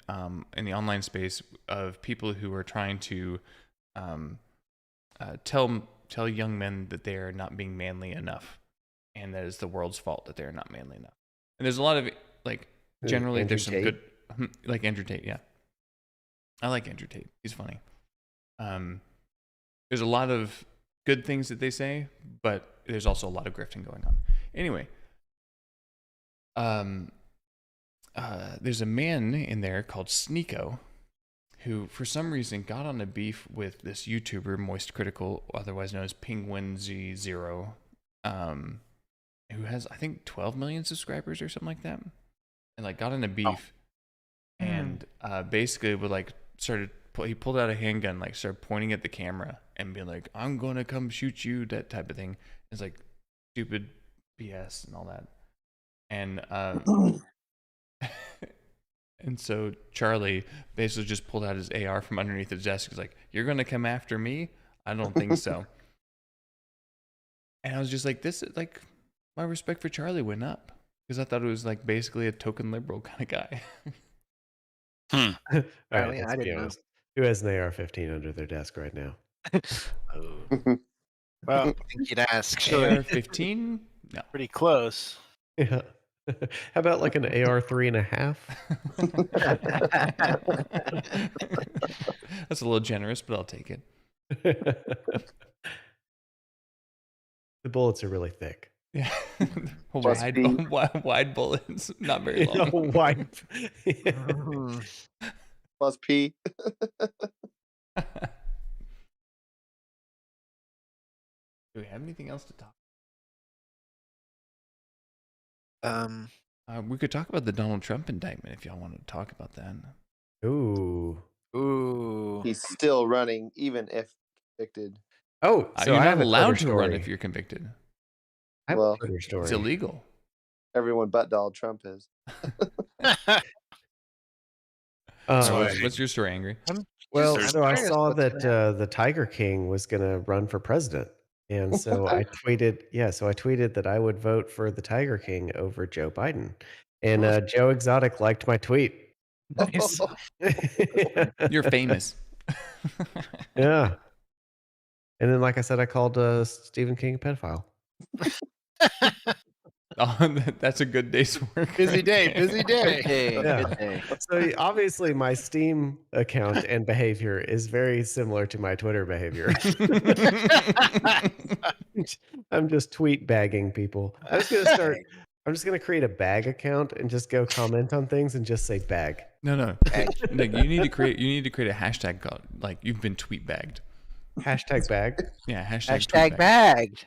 the online space of people who are trying to tell young men that they are not being manly enough, and that it's the world's fault that they are not manly enough. And there's a lot of like generally Andrew there's some Tate? good like Andrew Tate. Yeah, I like Andrew Tate. He's funny. There's a lot of good things that they say, but there's also a lot of grifting going on. Anyway, there's a man in there called Sneeko who, for some reason, got on a beef with this YouTuber, Moist Critical, otherwise known as Penguin Z0, who has, I think, 12 million subscribers or something like that, and like got in a beef, and basically would like he pulled out a handgun, like started pointing at the camera and being like, "I'm gonna come shoot you," that type of thing. It's like stupid BS and all that, and and so Charlie basically just pulled out his AR from underneath his desk. He's like, "You're gonna come after me? I don't think so." And I was just like, "This is like, my respect for Charlie went up because I thought it was like basically a token liberal kind of guy." All Really? right, I let's be didn't know. honest. Who has an AR-15 under their desk right now? Well, I think you'd ask. AR-15? No. pretty close. Yeah. How about like an AR-3.5? That's a little generous, but I'll take it. The bullets are really thick. Yeah, Plus B. wide bullets, not very long. Wide. Plus P. Do we have anything else to talk? We could talk about the Donald Trump indictment if y'all want to talk about that. Ooh. Ooh. He's still running, even if convicted. Oh, so You're I not have a allowed Twitter to run story. if you're convicted. I have Well, a Twitter story. It's illegal. Everyone but Donald Trump is. What's your story, Angry? Well, I'm so I curious saw what's that the Tiger King was going to run for president. And so I tweeted that I would vote for the Tiger King over Joe Biden. And Joe Exotic liked my tweet. Nice. You're famous. Yeah. And then, like I said, I called Stephen King a pedophile. Oh, that's a good day's work. Busy right day, there. busy day. Hey, Yeah. good day. So obviously my Steam account and behavior is very similar to my Twitter behavior. I'm just tweet bagging people. I'm just gonna create a bag account and just go comment on things and just say bag. No. Nick, you need to create a hashtag called like you've been tweet bagged. Hashtag bag. Yeah, hashtag, Hashtag tweet bag. bagged.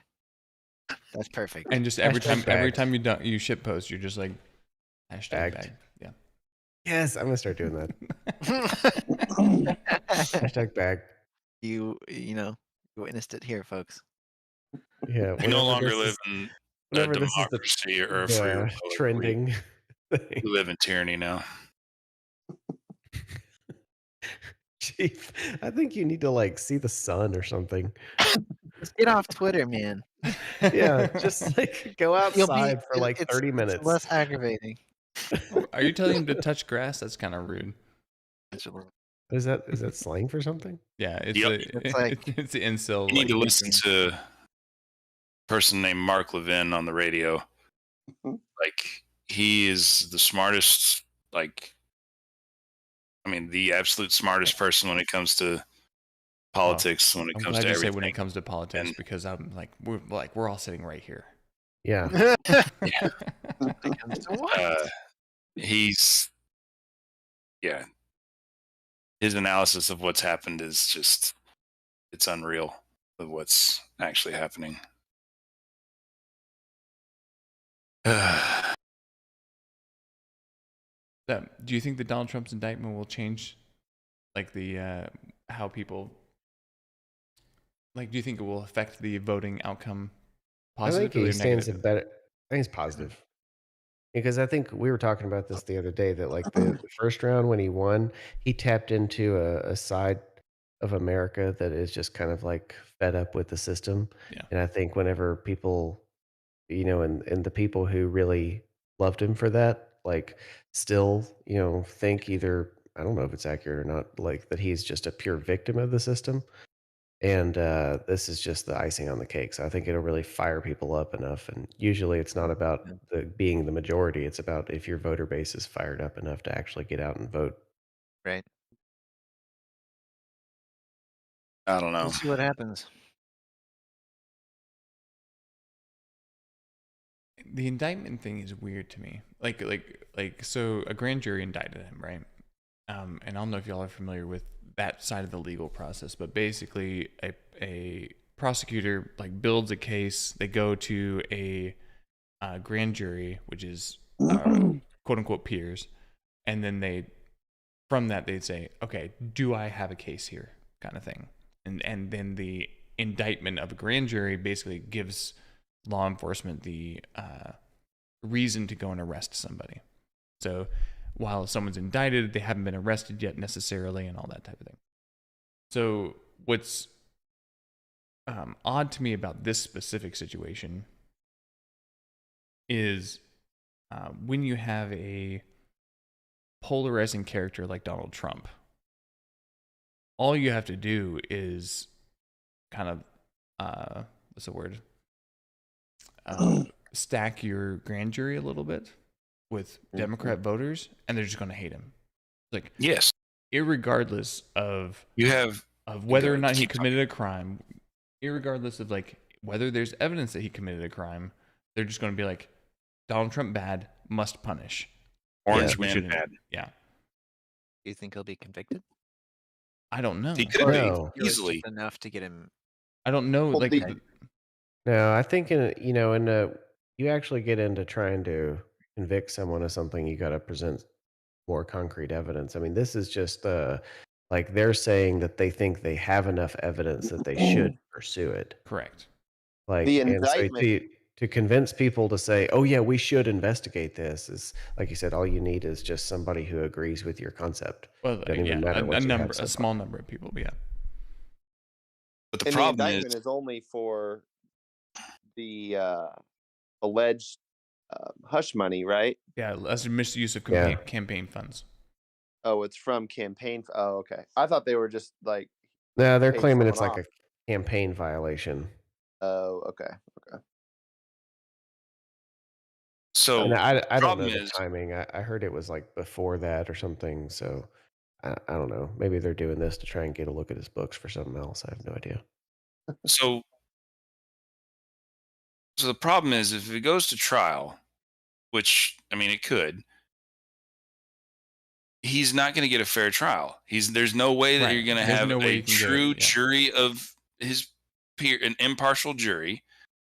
That's perfect. And just every Hashtag time bagged. you ship post, you're just like hashtag Bagged. bag. Yeah. Yes, I'm gonna start doing that. Hashtag bag. you know, you witnessed it here, folks. Yeah. We no longer this live is- in a whenever this is democracy or a free republic. trending thing. We live in tyranny now. Chief, I think you need to like see the sun or something. Just get off Twitter, man. Yeah, just like go outside for like 30 minutes. It's less aggravating. Are you telling him to touch grass? That's kind of rude. Is that slang for something? Yeah, it's Yep. It's like- it's the incel. You need to like, listen to a person named Mark Levin on the radio. Like, he is the smartest, like, I mean, the absolute smartest person when it comes to politics, when it I'm comes glad to you say everything. when it comes to politics And- because I'm like we're all sitting right here. Yeah. He's, yeah, his analysis of what's happened is just, it's unreal of what's actually happening. Do you think that Donald Trump's indictment will change, like the how people, like, do you think it will affect the voting outcome I think positively he or stands a negatively? better. I think it's positive. Because I think we were talking about this the other day that like the first round when he won, he tapped into a side of America that is just kind of like fed up with the system. Yeah. And I think whenever people, and the people who really loved him for that, like still, think either, I don't know if it's accurate or not, like that he's just a pure victim of the system. And this is just the icing on the cake. So I think it'll really fire people up enough. And usually it's not about being the majority. It's about if your voter base is fired up enough to actually get out and vote. Right. I don't know. We'll see what happens. The indictment thing is weird to me. Like so a grand jury indicted him, right? And I don't know if y'all are familiar with that side of the legal process, but basically a prosecutor like builds a case. They go to a grand jury, which is quote unquote peers, and then from that they'd say, okay, do I have a case here, kind of thing, and then the indictment of a grand jury basically gives law enforcement the reason to go and arrest somebody. So while someone's indicted, they haven't been arrested yet necessarily, and all that type of thing. So what's odd to me about this specific situation is when you have a polarizing character like Donald Trump, all you have to do is kind of what's the word? Stack your grand jury a little bit with Democrat voters, and they're just going to hate him. Like, Yes, irregardless of you have whether or not he keep committed a crime, irregardless of like whether there's evidence that he committed a crime, they're just going to be like, Donald Trump bad, must punish. Orange We man shouldn't- bad. Yeah, Do you think he'll be convicted? I don't know. He could No. be easily. Just enough to get him. I don't know. Well, Like, No, I think you actually get into trying to convict someone of something, you got to present more concrete evidence. I mean, this is just like they're saying that they think they have enough evidence that they should pursue it. correct. Like, The and so indictment- to convince people to say, "Oh yeah, we should investigate this," is like you said. All you need is just somebody who agrees with your concept. Well, Doesn't even yeah, matter what you have number, so a far. small number of people. But yeah, But the And the problem indictment is only for the alleged hush money, right? yeah, that's a misuse of Yeah. campaign funds. Oh, it's from campaign. Oh, okay. I thought they were just like. No, they're paid claiming it's someone like a campaign violation. Oh, okay. so And I don't know problem the is- timing. I heard it was like before that or something. So I don't know. Maybe they're doing this to try and get a look at his books for something else. I have no idea. So the problem is if it goes to trial, which I mean it could, he's not going to get a fair trial. There's no way that Right. you're going to There's have no way a you can get it, true yeah. jury of his peer, an impartial jury.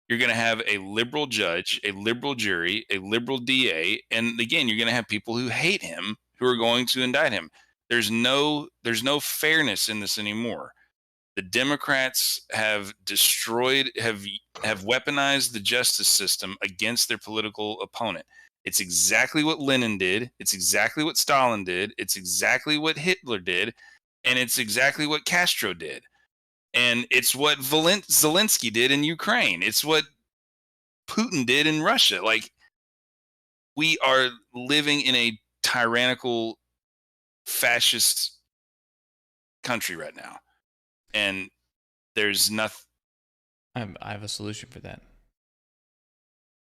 You're going to have a liberal judge, a liberal jury, a liberal DA, and again, you're going to have people who hate him who are going to indict him. There's no fairness in this anymore. The Democrats have destroyed, have weaponized the justice system against their political opponent. It's exactly what Lenin did. It's exactly what Stalin did. It's exactly what Hitler did. And it's exactly what Castro did. And it's what Zelensky did in Ukraine. It's what Putin did in Russia. Like, we are living in a tyrannical, fascist country right now. And there's nothing. I have a solution for that.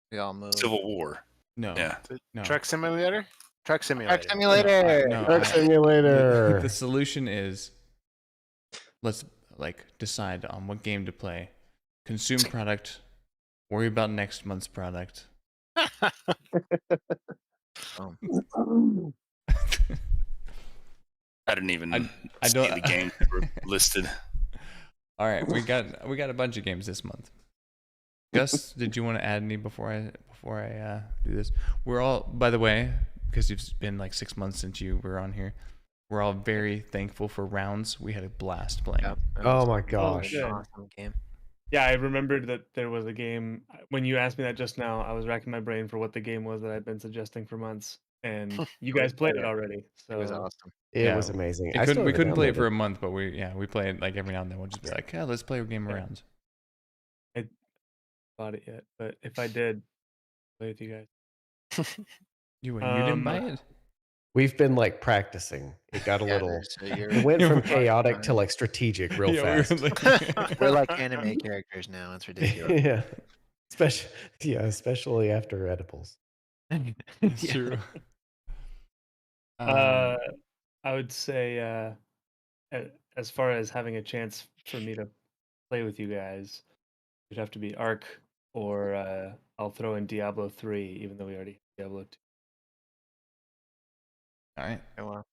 We all move. Civil war. No. Yeah. No. Truck simulator. Truck simulator. Truck simulator. Truck simulator. The solution is let's decide on what game to play. Consume product. Worry about next month's product. I didn't even I see don't- the games that were listed. All right, we got a bunch of games this month. Gus, did you want to add any before I do this? We're all, by the way, because it's been like 6 months since you were on here, we're all very thankful for rounds. We had a blast playing. Yep. Oh my gosh. good. Awesome game. Yeah, I remembered that there was a game. When you asked me that just now, I was racking my brain for what the game was that I've been suggesting for months, and you guys played it already. So It was awesome. It Yeah, was amazing. We couldn't play it for a downloaded. month, but we play it like every now and then. We'll just be like, yeah, let's play a game of Yeah. rounds. bought it yet, but if I did, play with you guys. You didn't buy Um, it? We've been like practicing. It got a little. So you're, It went from You're chaotic to like strategic real Yeah, fast. we're like anime characters now. It's ridiculous. Yeah. Especially after edibles. It's Yeah. true. I would say, as far as having a chance for me to play with you guys, it'd have to be Ark, or I'll throw in Diablo 3, even though we already have Diablo 2. All right. Oh, wow.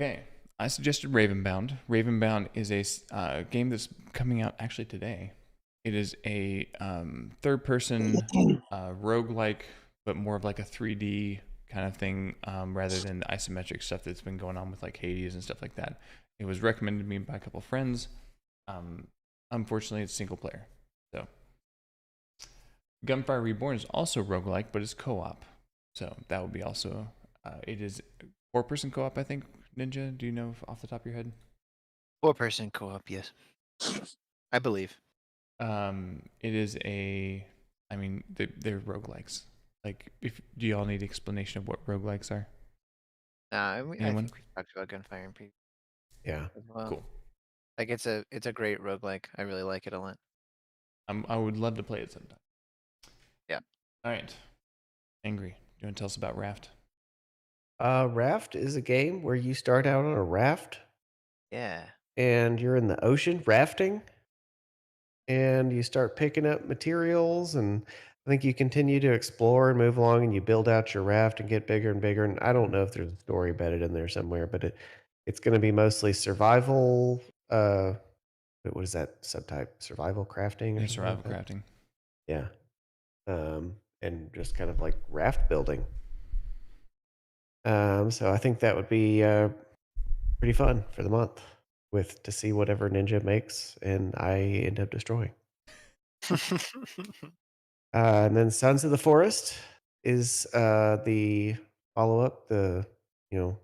Okay, I suggested Ravenbound. Ravenbound is a game that's coming out actually today. It is a third-person roguelike, but more of like a 3D kind of thing, rather than the isometric stuff that's been going on with like Hades and stuff like that. It was recommended to me by a couple friends. Unfortunately, it's single player. So, Gunfire Reborn is also roguelike, but it's co-op. So that would be also. It is 4-person co-op, I think. Ninja, do you know off the top of your head? 4-person co-op, yes. I believe. It is a. I mean, they're roguelikes. Like, do you all need explanation of what roguelikes are? I Anyone? think we talked about Gunfire and Preview Yeah. as well. Cool. Like it's a great roguelike. I really like it a lot. I would love to play it sometime. Yeah. All right. Angry. Do you want to tell us about Raft? Raft is a game where you start out on a raft Yeah. and you're in the ocean rafting, and you start picking up materials, and I think you continue to explore and move along, and you build out your raft and get bigger and bigger. And I don't know if there's a story embedded in there somewhere, but it's going to be mostly survival. What is that subtype? Survival crafting or Yeah, something survival like that? crafting. Yeah. And just kind of like raft building. So I think that would be pretty fun for the month to see whatever Ninja makes and I end up destroying. And then Sons of the Forest is the follow-up, the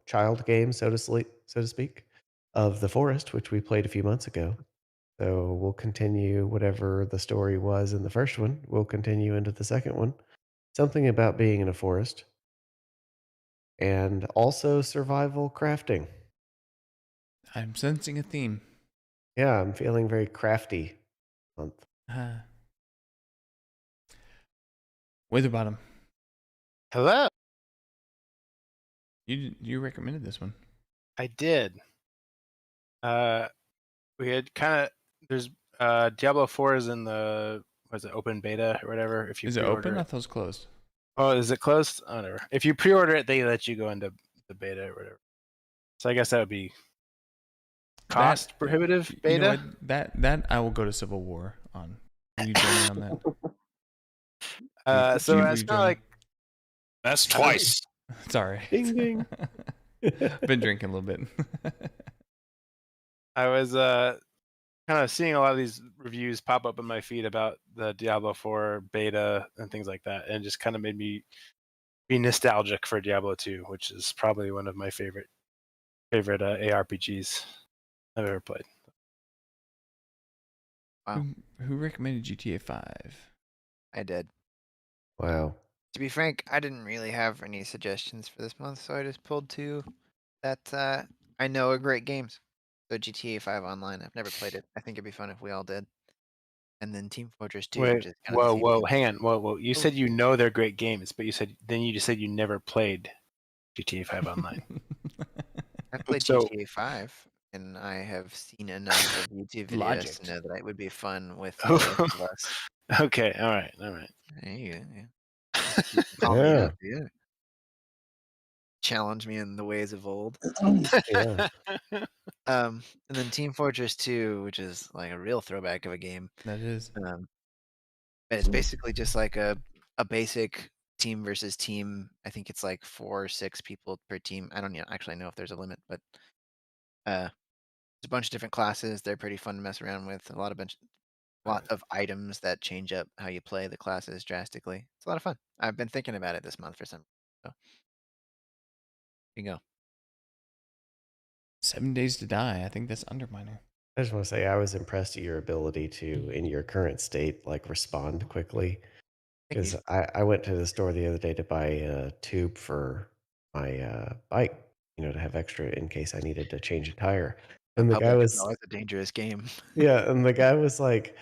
child game, so to speak, of the Forest, which we played a few months ago. So we'll continue whatever the story was in the first one. We'll continue into the second one. Something about being in a forest. And also survival crafting. I'm sensing a theme. Yeah, I'm feeling very crafty month. Witherbottom. Hello. You recommended this one. I did. We had kind of there's Diablo 4 is in the open beta or whatever. If you Is it pre-order open? I thought it was closed. Oh, is it closed? Oh, whatever. If you pre-order it, they let you go into the beta or whatever. So I guess that would be cost prohibitive beta. You know what? That I will go to Civil War on. Will you join me on that? So Chief, will it's you kind join of like That's twice. Sorry. Ding ding. Been drinking a little bit. I was kind of seeing a lot of these reviews pop up in my feed about the Diablo 4 beta and things like that, and it just kind of made me be nostalgic for Diablo 2, which is probably one of my favorite ARPGs I've ever played. Wow. Who recommended GTA 5? I did. Wow. To be frank, I didn't really have any suggestions for this month, so I just pulled two that I know are great games. So GTA 5 Online, I've never played it. I think it'd be fun if we all did. And then Team Fortress 2, Wait, which is kind of the same whoa, thing. hang on, whoa. You Oh. said you know they're great games, but you just said you never played GTA 5 Online. I've played So- GTA 5, and I have seen enough of YouTube videos Logic. to know that it would be fun with the rest of us. Okay, all right. There you go. Yeah. Call me Yeah. up, yeah. Challenge me in the ways of old. Yeah. And then Team Fortress 2, which is like a real throwback of a game. That is. But it's basically just like a basic team versus team. I think it's like 4 or 6 people per team. I don't actually know if there's a limit, but there's a bunch of different classes. They're pretty fun to mess around with. A lot of items that change up how you play the classes drastically. It's a lot of fun. I've been thinking about it this month for some. So here you go. 7 Days to Die. I think that's Underminer. I just want to say I was impressed at your ability to, in your current state, like respond quickly. Thank Because you. I went to the store the other day to buy a tube for my bike, to have extra in case I needed to change a tire. And the guy Public is was, always a dangerous game. yeah, and the guy was like,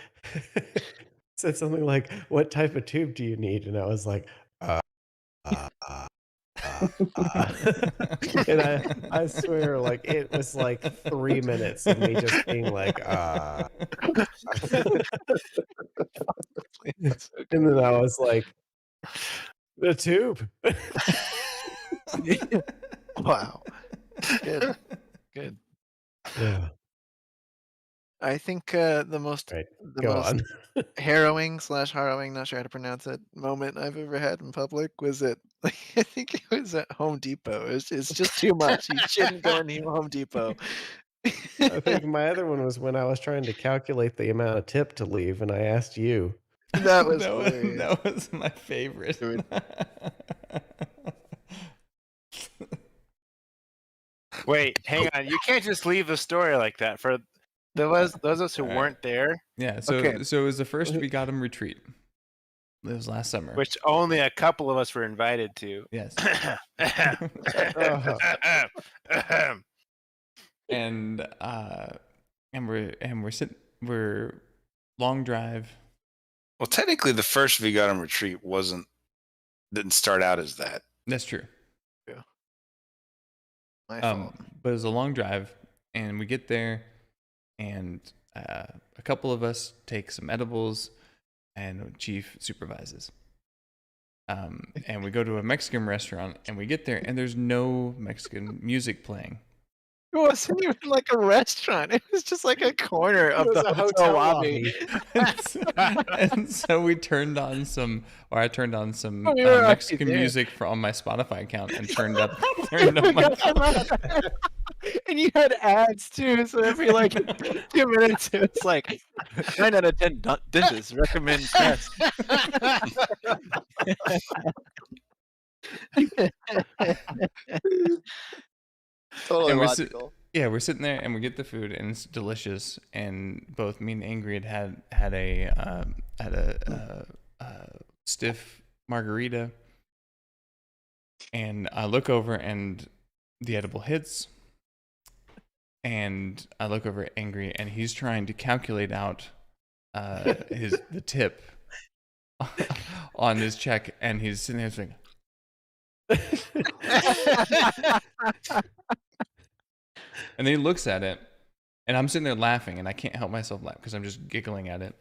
said something like, "What type of tube do you need?" And I was like, uh, uh, uh, and I swear, like, it was like 3 minutes of me just being like, That's so and then I was like, the tube. good. Wow. Good. Good. Yeah. I think the most Right. the Go most on. harrowing, not sure how to pronounce it, moment I've ever had in public was at I think it was at Home Depot. It's just too much. You shouldn't go in Home Depot. I think my other one was when I was trying to calculate the amount of tip to leave, and I asked you. That was hilarious. that was my favorite. Dude. Wait, hang on. You can't just leave the story like that. For those of us who All right. weren't there, Yeah, so Okay. so it was the first VGotM retreat. It was last summer. which only a couple of us were invited to. Yes. Oh. and we're long drive. Well, technically, the first VGotM retreat didn't start out as that. That's true. My fault. But it was a long drive, and we get there, and a couple of us take some edibles, and Chief supervises. And we go to a Mexican restaurant, and we get there, and there's no Mexican music playing. It wasn't even like a restaurant. It was just like a corner of It was the a hotel lobby. and so I turned on some Oh, you were actually Mexican there. music on my Spotify account and turned up my And you had ads too, so every like 2 minutes it was like 9 out of 10 dishes recommend best. Totally And logical. Yeah, we're sitting there and we get the food and it's delicious. And both me and Ingrid had a stiff margarita. And I look over and the edible hits. And I look over at Angry and he's trying to calculate out the tip on his check. And he's sitting there saying, and then he looks at it, and I'm sitting there laughing, and I can't help myself laugh because I'm just giggling at it.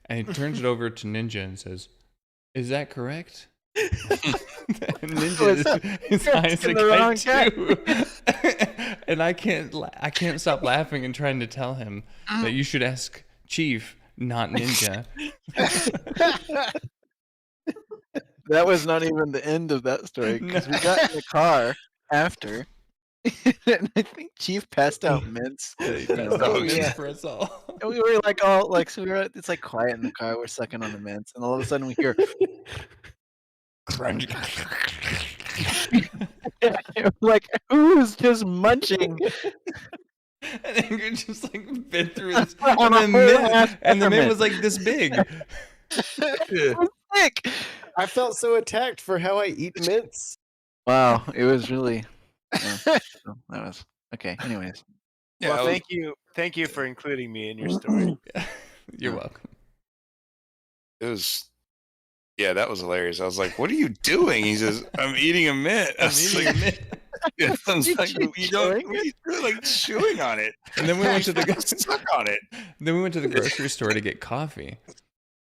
And he turns it over to Ninja and says, "Is that correct?" And Ninja, his eyes are the wrong too. and I can't stop laughing and trying to tell him that you should ask Chief, not Ninja. That was not even the end of that story because we got in the car after, and I think Chief passed out mints. He and passed out mints yeah. for us all. And we were like all like, so we were. It's like quiet in the car. We're sucking on the mints, and all of a sudden we hear crunch. Like, who's just munching? And Ingrid just like bit through this, On and a whole ass the mint peppermint. was like this big. It was thick. I felt so attacked for how I eat mints. Wow, it was really. Yeah, so that was okay. Anyways, Yeah, Well, I was- thank you for including me in your story. You're welcome. it was. Yeah, that was hilarious. I was like, "What are you doing?" He says, "I'm eating a mint." I I'm was eating like, a mint. yeah, I was You like, keep "You don't. chewing What are you doing? Like chewing on it." And then we went to the Suck on it. Then we went to the grocery store to get coffee.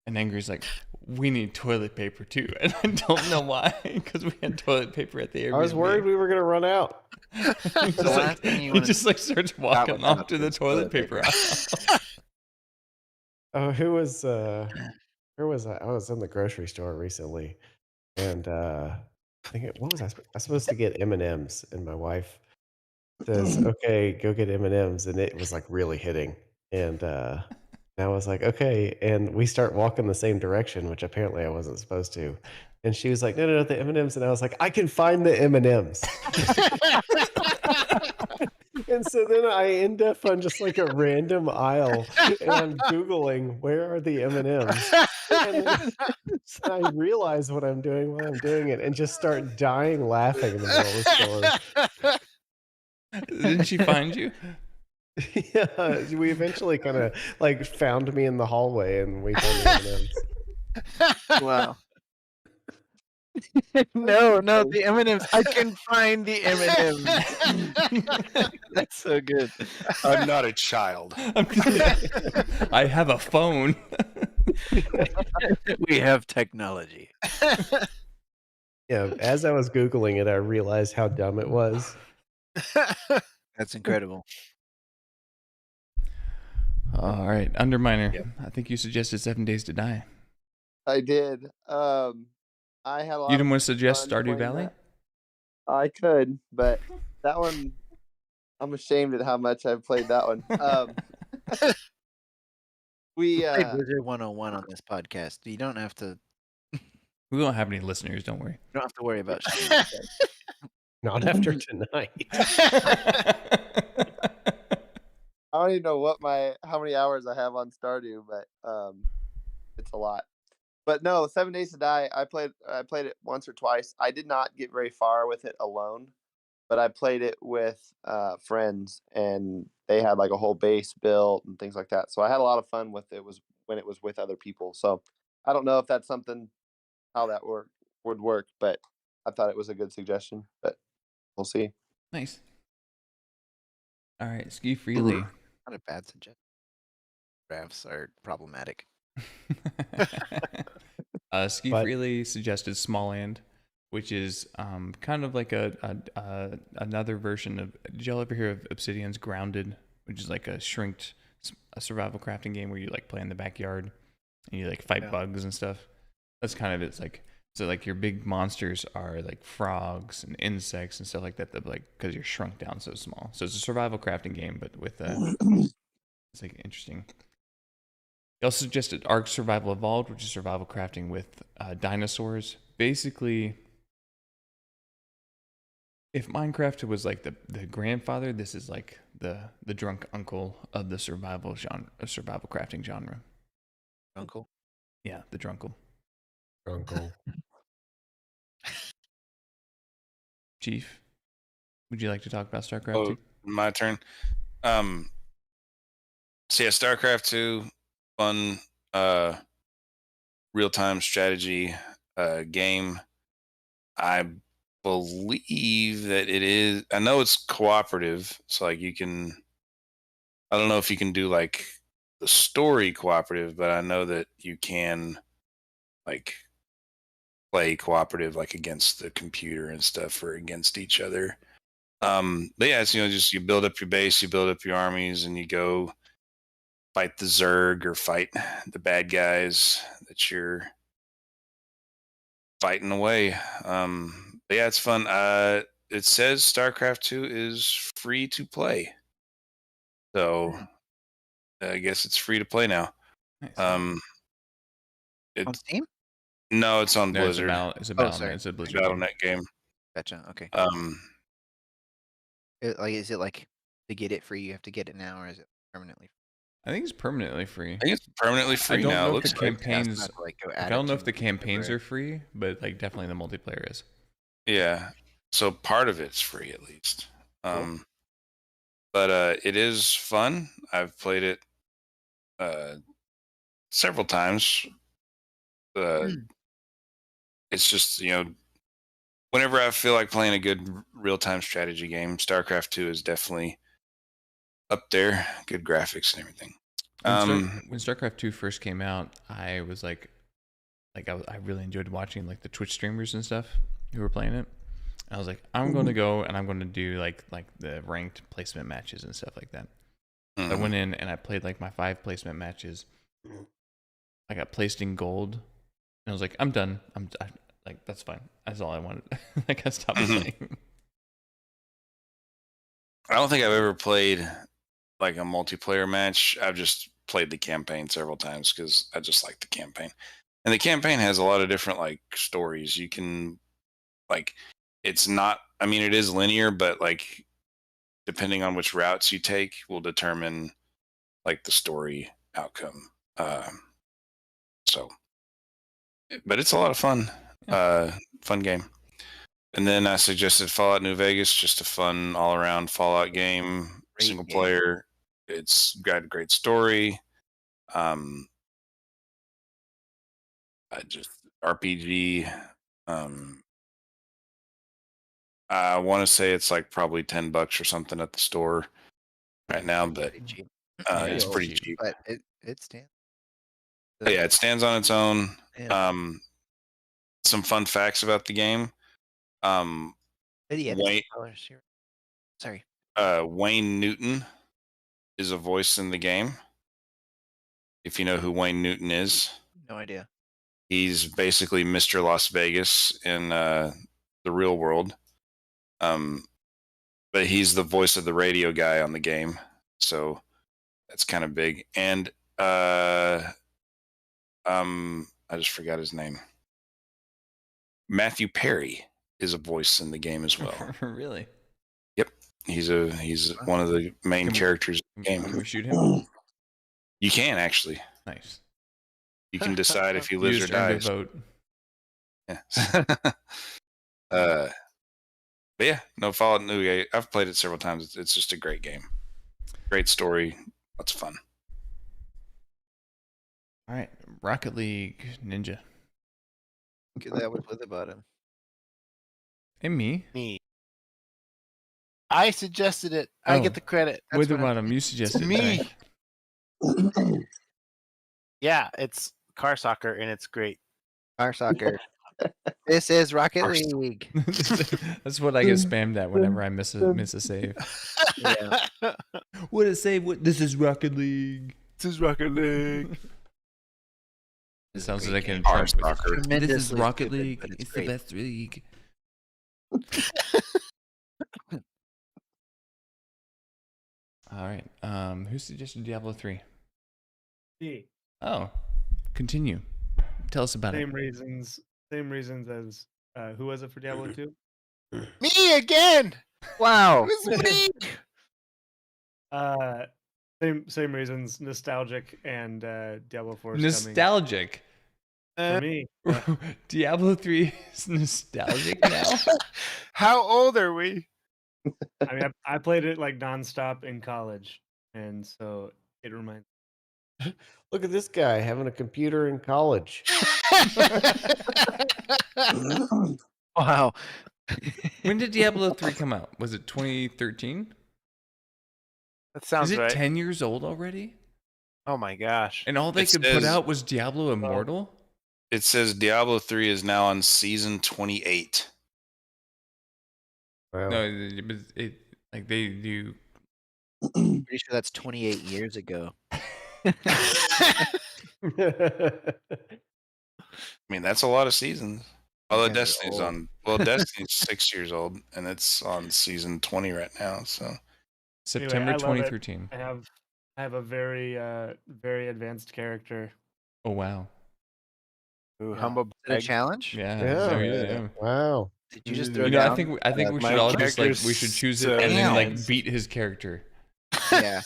And Angry's like, we need toilet paper too. And I don't know why, because we had toilet paper at the Airbnb. I was worried we were gonna run out. he just, last like, thing you he wanna just like starts walking without off to the is toilet toilet paper paper. aisle. Oh, who was where was I? I was in the grocery store recently, and I think what was I? I was supposed to get M&Ms, and my wife says, "Okay, go get M&Ms," and it was like really hitting, and I was like, "Okay," and we start walking the same direction, which apparently I wasn't supposed to, and she was like, "No, no, no, the M&Ms," and I was like, "I can find the M&Ms." And so then I end up on just like a random aisle, and I'm Googling where are the M&Ms, and then so I realize what I'm doing while I'm doing it, and just start dying laughing in the middle of the store. Didn't she find you? Yeah, we eventually kind of like found me in the hallway, and we found the M&Ms. Wow. No, the M&Ms. I can find the M&Ms. That's so good. I'm not a child. I have a phone. We have technology. Yeah, as I was Googling it, I realized how dumb it was. That's incredible. All right, Underminer. Yep. I think you suggested 7 Days to Die. I did. I had a lot You didn't of want to suggest fun Stardew playing Valley? that. I could, but that one, I'm ashamed at how much I've played that one. We Played Wizard 101 on this podcast. You don't have to. We won't have any listeners, don't worry. You don't have to worry about shit. Not after tonight. I don't even know how many hours I have on Stardew, but it's a lot. But no, 7 Days to Die. I played it once or twice. I did not get very far with it alone, but I played it with friends, and they had like a whole base built and things like that. So I had a lot of fun with it. When it was with other people. So I don't know if that's something how that would work, but I thought it was a good suggestion. But we'll see. Nice. All right, Ski Freely. Not a bad suggestion. Drafts are problematic. Ski But- Freely suggested Smallland, which is kind of like another version of. Did y'all ever hear of Obsidian's Grounded, which is like a survival crafting game where you like play in the backyard and you like fight bugs and stuff? That's kind of it's like. So like your big monsters are like frogs and insects and stuff like that. That like because you're shrunk down so small. So it's a survival crafting game, but with it's like interesting. He also suggested Ark Survival Evolved, which is survival crafting with dinosaurs. Basically, if Minecraft was like the grandfather, this is like the drunk uncle of the survival crafting genre. Uncle. Yeah, the drunkle. Uncle. Chief, would you like to talk about StarCraft Oh, 2? my turn. So yeah, StarCraft 2, fun real-time strategy game. I believe that it is. I know it's cooperative, so like you can. I don't know if you can do like the story cooperative, but I know that you can like play cooperative like against the computer and stuff or against each other. But yeah, it's just you build up your base, you build up your armies, and you go fight the Zerg or fight the bad guys that you're fighting away. But yeah, it's fun. It says StarCraft 2 is free to play, so I guess it's free to play now. Nice. On It's Steam? no, it's on No, it's a Blizzard. Battle.net. It's a Blizzard game. Battle.net game. Gotcha. Okay. Is it like to get it free, you have to get it now, or is it permanently? I think it's permanently free. I think it's permanently free I don't now. know It if the looks like. campaigns. Not to, like, go I add don't it know to if the my campaigns library. are free, but like definitely the multiplayer is. Yeah. So part of it's free at least. But it is fun. I've played it several times. It's just, whenever I feel like playing a good real-time strategy game, StarCraft 2 is definitely up there. Good graphics and everything. When StarCraft 2 first came out, I was like I really enjoyed watching like the Twitch streamers and stuff who were playing it. I was like, I'm going to go and I'm going to do like the ranked placement matches and stuff like that. I went in and I played like my 5 placement matches. I got placed in gold, and I was like, I'm done. Like that's fine. That's all I wanted. Like I stopped playing. I don't think I've ever played like a multiplayer match. I've just played the campaign several times because I just like the campaign. And the campaign has a lot of different like stories. You can like, it's not, I mean, it is linear, but like depending on which routes you take will determine like the story outcome. But it's a lot of fun. Fun game. And then I suggested Fallout New Vegas, just a fun all around Fallout game, Great single game. player. It's got a great story. Just RPG. I want to say it's like probably $10 or something at the store right now, but Pretty cheap. it's it's pretty cheap. cheap. But it stands. Yeah, it stands on its own. Yeah. Some fun facts about the game. Yeah, Wayne, $10 here. Sorry. Wayne Newton is a voice in the game. If you know who Wayne Newton is, No idea. he's basically Mr. Las Vegas in the real world. But he's the voice of the radio guy on the game, so that's kind of big. And I just forgot his name. Matthew Perry is a voice in the game as well. Really? Yep, he's one of the main characters in the game. Can we shoot him? You can actually. Nice. You can decide if he You lives or just earned a dies. vote. Yeah. But yeah, no, Fallout New. I've played it several times. It's just a great game. Great story. Lots of fun. All right, Rocket League Ninja. That was with about him. And me. Me. I suggested it. I Oh. get the credit. That's With the what I'm- bottom, you suggested me. that. Yeah, it's car soccer and it's great. Car soccer. This is Rocket Car League. That's what I get spammed at whenever I miss a save. Yeah. What a save! What this is Rocket League. This is Rocket League. It sounds like an Car Trump. soccer. This is Tremendously Rocket stupid, League. but It's the great. best league. All right. Who suggested Diablo 3? D. Oh, continue. Tell us about Same it. reasons. Same reasons as who was it for Diablo 2? Me again. Wow. It was me. Same reasons. Nostalgic and Diablo 4 is Nostalgic. coming for me. Diablo 3 is nostalgic now. How old are we? I mean, I played it like nonstop in college, and so it reminds. Look at this guy having a computer in college. Wow. When did Diablo 3 come out? Was it 2013? That sounds Is it right. 10 years old already? Oh my gosh. And all they It could put says- out was Diablo Immortal? It says Diablo 3 is now on season 28. Wow. No, it like they do. Pretty sure that's 28 years ago. I mean, that's a lot of seasons. Although guys are Destiny's old. on. Well, Destiny's 6 years old, and it's on season 20 right now. So September I love it. 2013. I have a very very advanced character. Oh wow. Ooh, Yeah. humble Is it a brag. challenge? Yeah. Yeah. So yeah. Wow. Did you just throw You know, down? I think we my should all just like character's we should choose it so and then like advanced. beat his character. Yeah.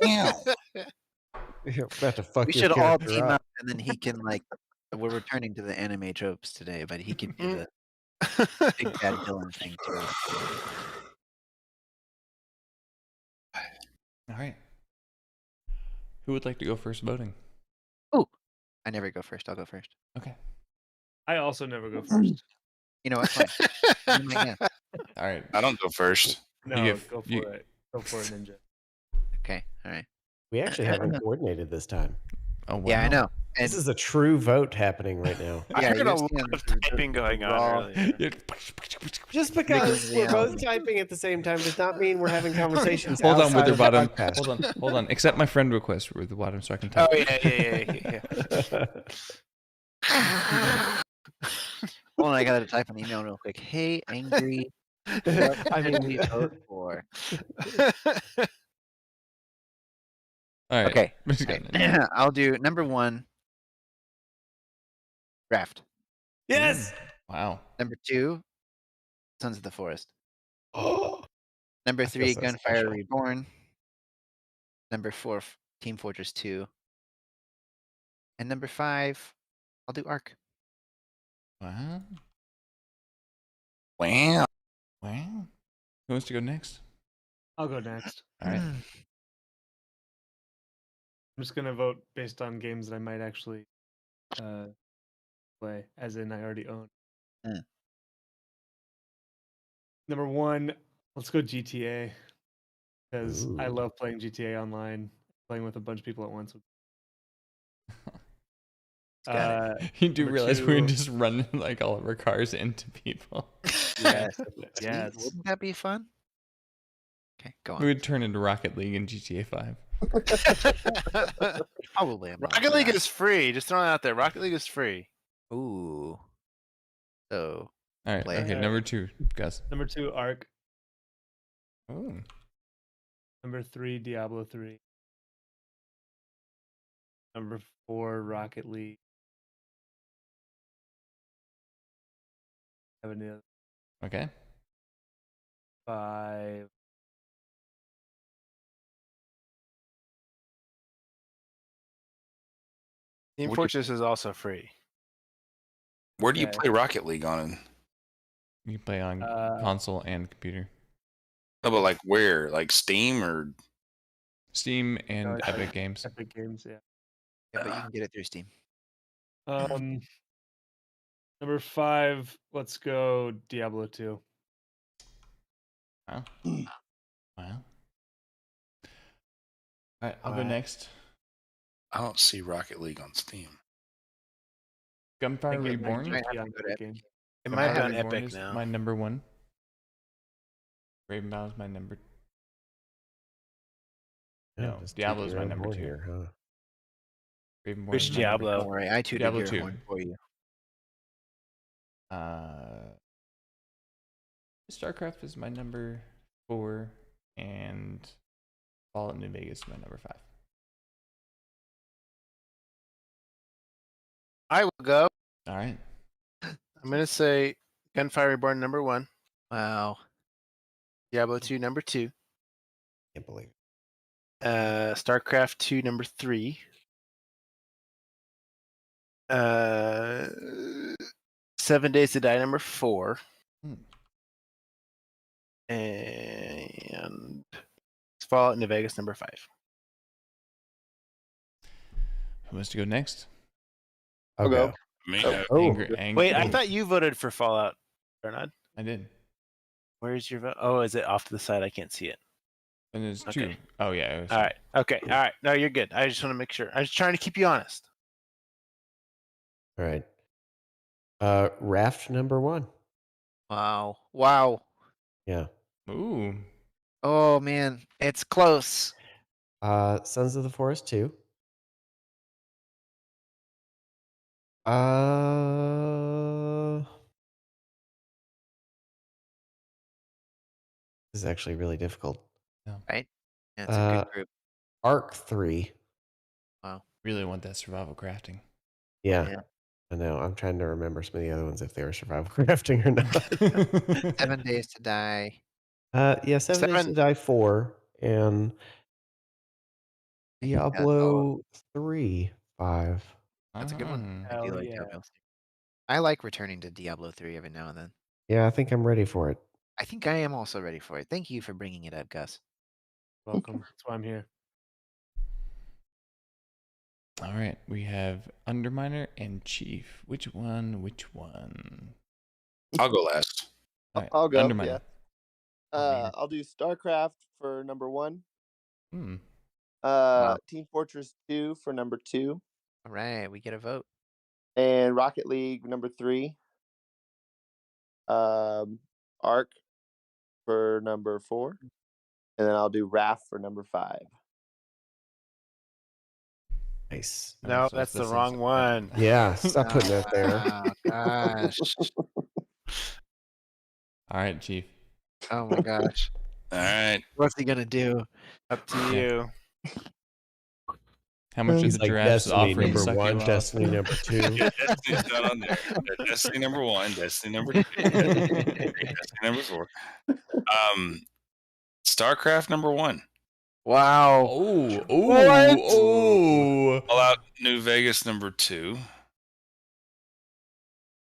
damn. You're about to fuck We your should all character team up. up, and then he can like. We're returning to the anime tropes today, but he can be the big bad villain thing too. All right. Who would like to go first voting? I never go first. I'll go first. Okay. I also never go first. You know what? Fine. Do my guess. All right. I don't go first. No, get- go for you- it. Go for it, Ninja. Okay. All right. We actually haven't coordinated this time. Oh wow. Yeah, I know. And This is a true vote happening right now. I Yeah, heard you're a lot seeing of the typing going on raw- earlier. Yeah. Just because we're both reality. typing at the same time does not mean we're having conversations. Hold on, outside of the Witherbottom. podcast. Hold on. Accept my friend request, Witherbottom, so I can type. Oh yeah. Hold on, I gotta type an email real quick. Hey, angry. What I should mean, we vote for? All right. Okay. Just all got it. right. I'll do number 1. Draft. yes. Wow. Number 2. Sons of the Forest. Number I feel 3. so Gunfire special. Reborn. Number 4. Team Fortress 2. And number 5. I'll do Ark. Wow. Wow. Wow. Who wants to go next? I'll go next. All right. I'm just gonna vote based on games that I might actually play, as in I already own. Mm. Number 1, let's go GTA, because I Ooh. love playing GTA online. Playing with a bunch of people at once. got You do number realize we're 2 just running like all of our cars into people. Yes, See, yes. Wouldn't that be fun? Okay, go We on. would turn into Rocket League in GTA 5. Probably. I'm Rocket League is free. Just throwing it out there. Rocket League is free. Ooh. So All right. Play. Okay. Number 2, Gus. Number 2, Ark. Oh. Number 3, Diablo 3. Number 4, Rocket League. Have any other? Okay. 5. Team Would you- Fortress is also free. Where do you Okay. play Rocket League on? You can play on Uh, console and computer. No, but like where? Like Steam or? Steam and it's Epic like Games. Epic Games, yeah. yeah, but you can get it through Steam. Number 5, let's go Diablo 2. Wow. Wow. All right. I'll go Alright. next. I don't see Rocket League on Steam. Gunfire I think it might Reborn. just be Might on have to go to Epic Epic Games. It might be Gunfire on Reborn Epic is now. my number 1. Ravenbow is my number. No, Just Diablo's tooting my your own number horn 2. here, huh? Ravenborn Which is my number Diablo? Don't worry, I tooted Diablo your 2. horn for you. 2. StarCraft is my number 4, and Fallout New Vegas is my number 5. I will go. All right. I'm gonna say Gunfire Reborn number 1, Wow. Diablo 2 number 2, Can't believe it. StarCraft 2 number 3, 7 Days to Die number 4, Hmm. and Fallout New Vegas number 5. Who wants to go next? I'll go. go. Me? Oh, Wait, I thought you voted for Fallout, JarNod. I did. Where's your vote? Oh, is it off to the side? I can't see it. And there's 2. Okay. Oh yeah. It was All right. Okay. All right. No, you're good. I just want to make sure. I was trying to keep you honest. all right. Raft number 1. Wow. Wow. Yeah. Ooh. Oh man, it's close. Sons of the Forest 2. This is actually really difficult. Right? Yeah, it's a good Uh, group. Arc 3. Wow. Really want that survival crafting. Yeah. Yeah. I know. I'm trying to remember some of the other ones if they were survival crafting or not. 7 Days to Die. Yeah, 7 Days to Die 4 and I think that's all. Diablo 3 5. That's a good one. I do Hell like yeah. Diablo 3. I like returning to Diablo 3 every now and then. Yeah, I think I'm ready for it. I think I am also ready for it. Thank you for bringing it up, Gus. Welcome. That's why I'm here. All right, we have Underminer and Chief. Which one? I'll go last. All right, I'll go. Underminer. Yeah. I'll do StarCraft for number 1. Hmm. Team Fortress 2 for number 2. All right, we get a vote. And Rocket League number 3. Arc for number 4. And then I'll do Raft for number 5. Nice. No, So that's the this is- wrong one. Yeah, stop putting that there. Oh, gosh. All right, Chief. Oh, my gosh. All right. What's he going to do? Up to Yeah. you. How much He's of the like giraffe's Destiny offering number suck you 1, off? Destiny number 2. Yeah, Destiny's not on there. Destiny number 1, Destiny number 2, Destiny number 4. StarCraft number 1. Wow. Oh, What? oh. Fallout New Vegas number 2.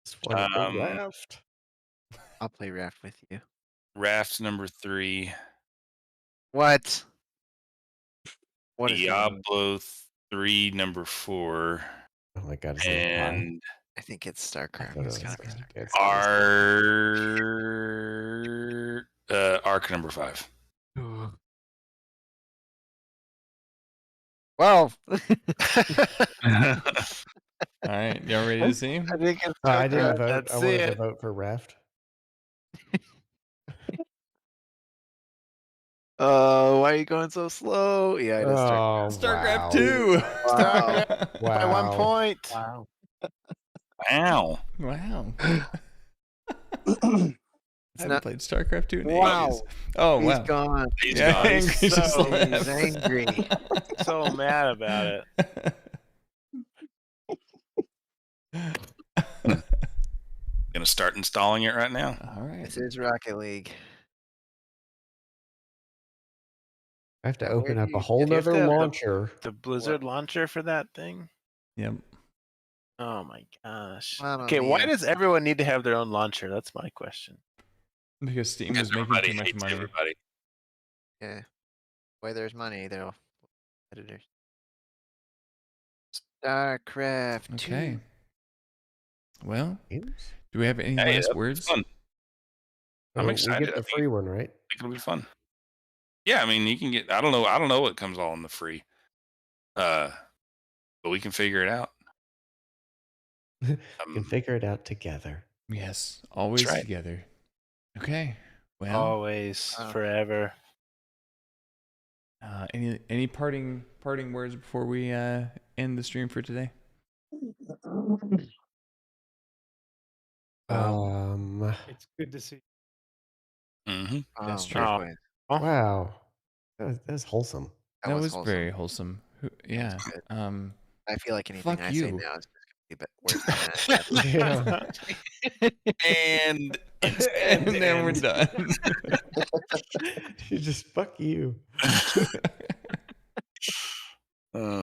Just wanna go Um, Raft. I'll play Raft with you. Raft number 3. What? What is he doing? Diablo 3 number 4. Oh my god, is it high? And I think it's StarCraft. thought it It's was gotta be Starcraft. StarCraft. Arc number 5. Well, All right, y'all ready to see? I think it's I didn't StarCraft. vote. Let's I see wanted to it. vote for Raft. Oh, why are you going so slow? Yeah, it is StarCraft. StarCraft wow. 2. Wow. By 1 Wow. point. Wow. Wow. Wow. It's I haven't not. played StarCraft 2 in Wow. ages. Oh, He's wow. gone. He's Yeah, gone. angry He's just so- left. He's angry. So mad about it. Gonna start installing it right now. All right. This is Rocket League. I have to Now, where open do up you a whole do you have to nother have the- launcher. The Blizzard launcher for that thing? Yep. Oh my gosh. Mamma Okay, why mia. does everyone need to have their own launcher? That's my question. Because Steam Because was making everybody too much hates money. everybody. Yeah. Where there's money, there are editors. StarCraft 2. Okay. Well, Games? do we have any Hey, last that's words? fun. I'm Oh, excited. We get I the free one, right? think it'll be fun. Yeah, I mean, you can get. I don't know what comes all in the free. But we can figure it out. We can figure it out together. Yes, always right. together. Okay. Well, Always, forever. any parting words before we end the stream for today? It's good to see. Mm-hmm. That's Oh, true. Oh. boy. Wow. That's wholesome. That was wholesome. very wholesome. Yeah. good. Um. I feel like anything Fuck I say you. now is just going to be worse than that. Yeah. And And then we're done. You just fuck you.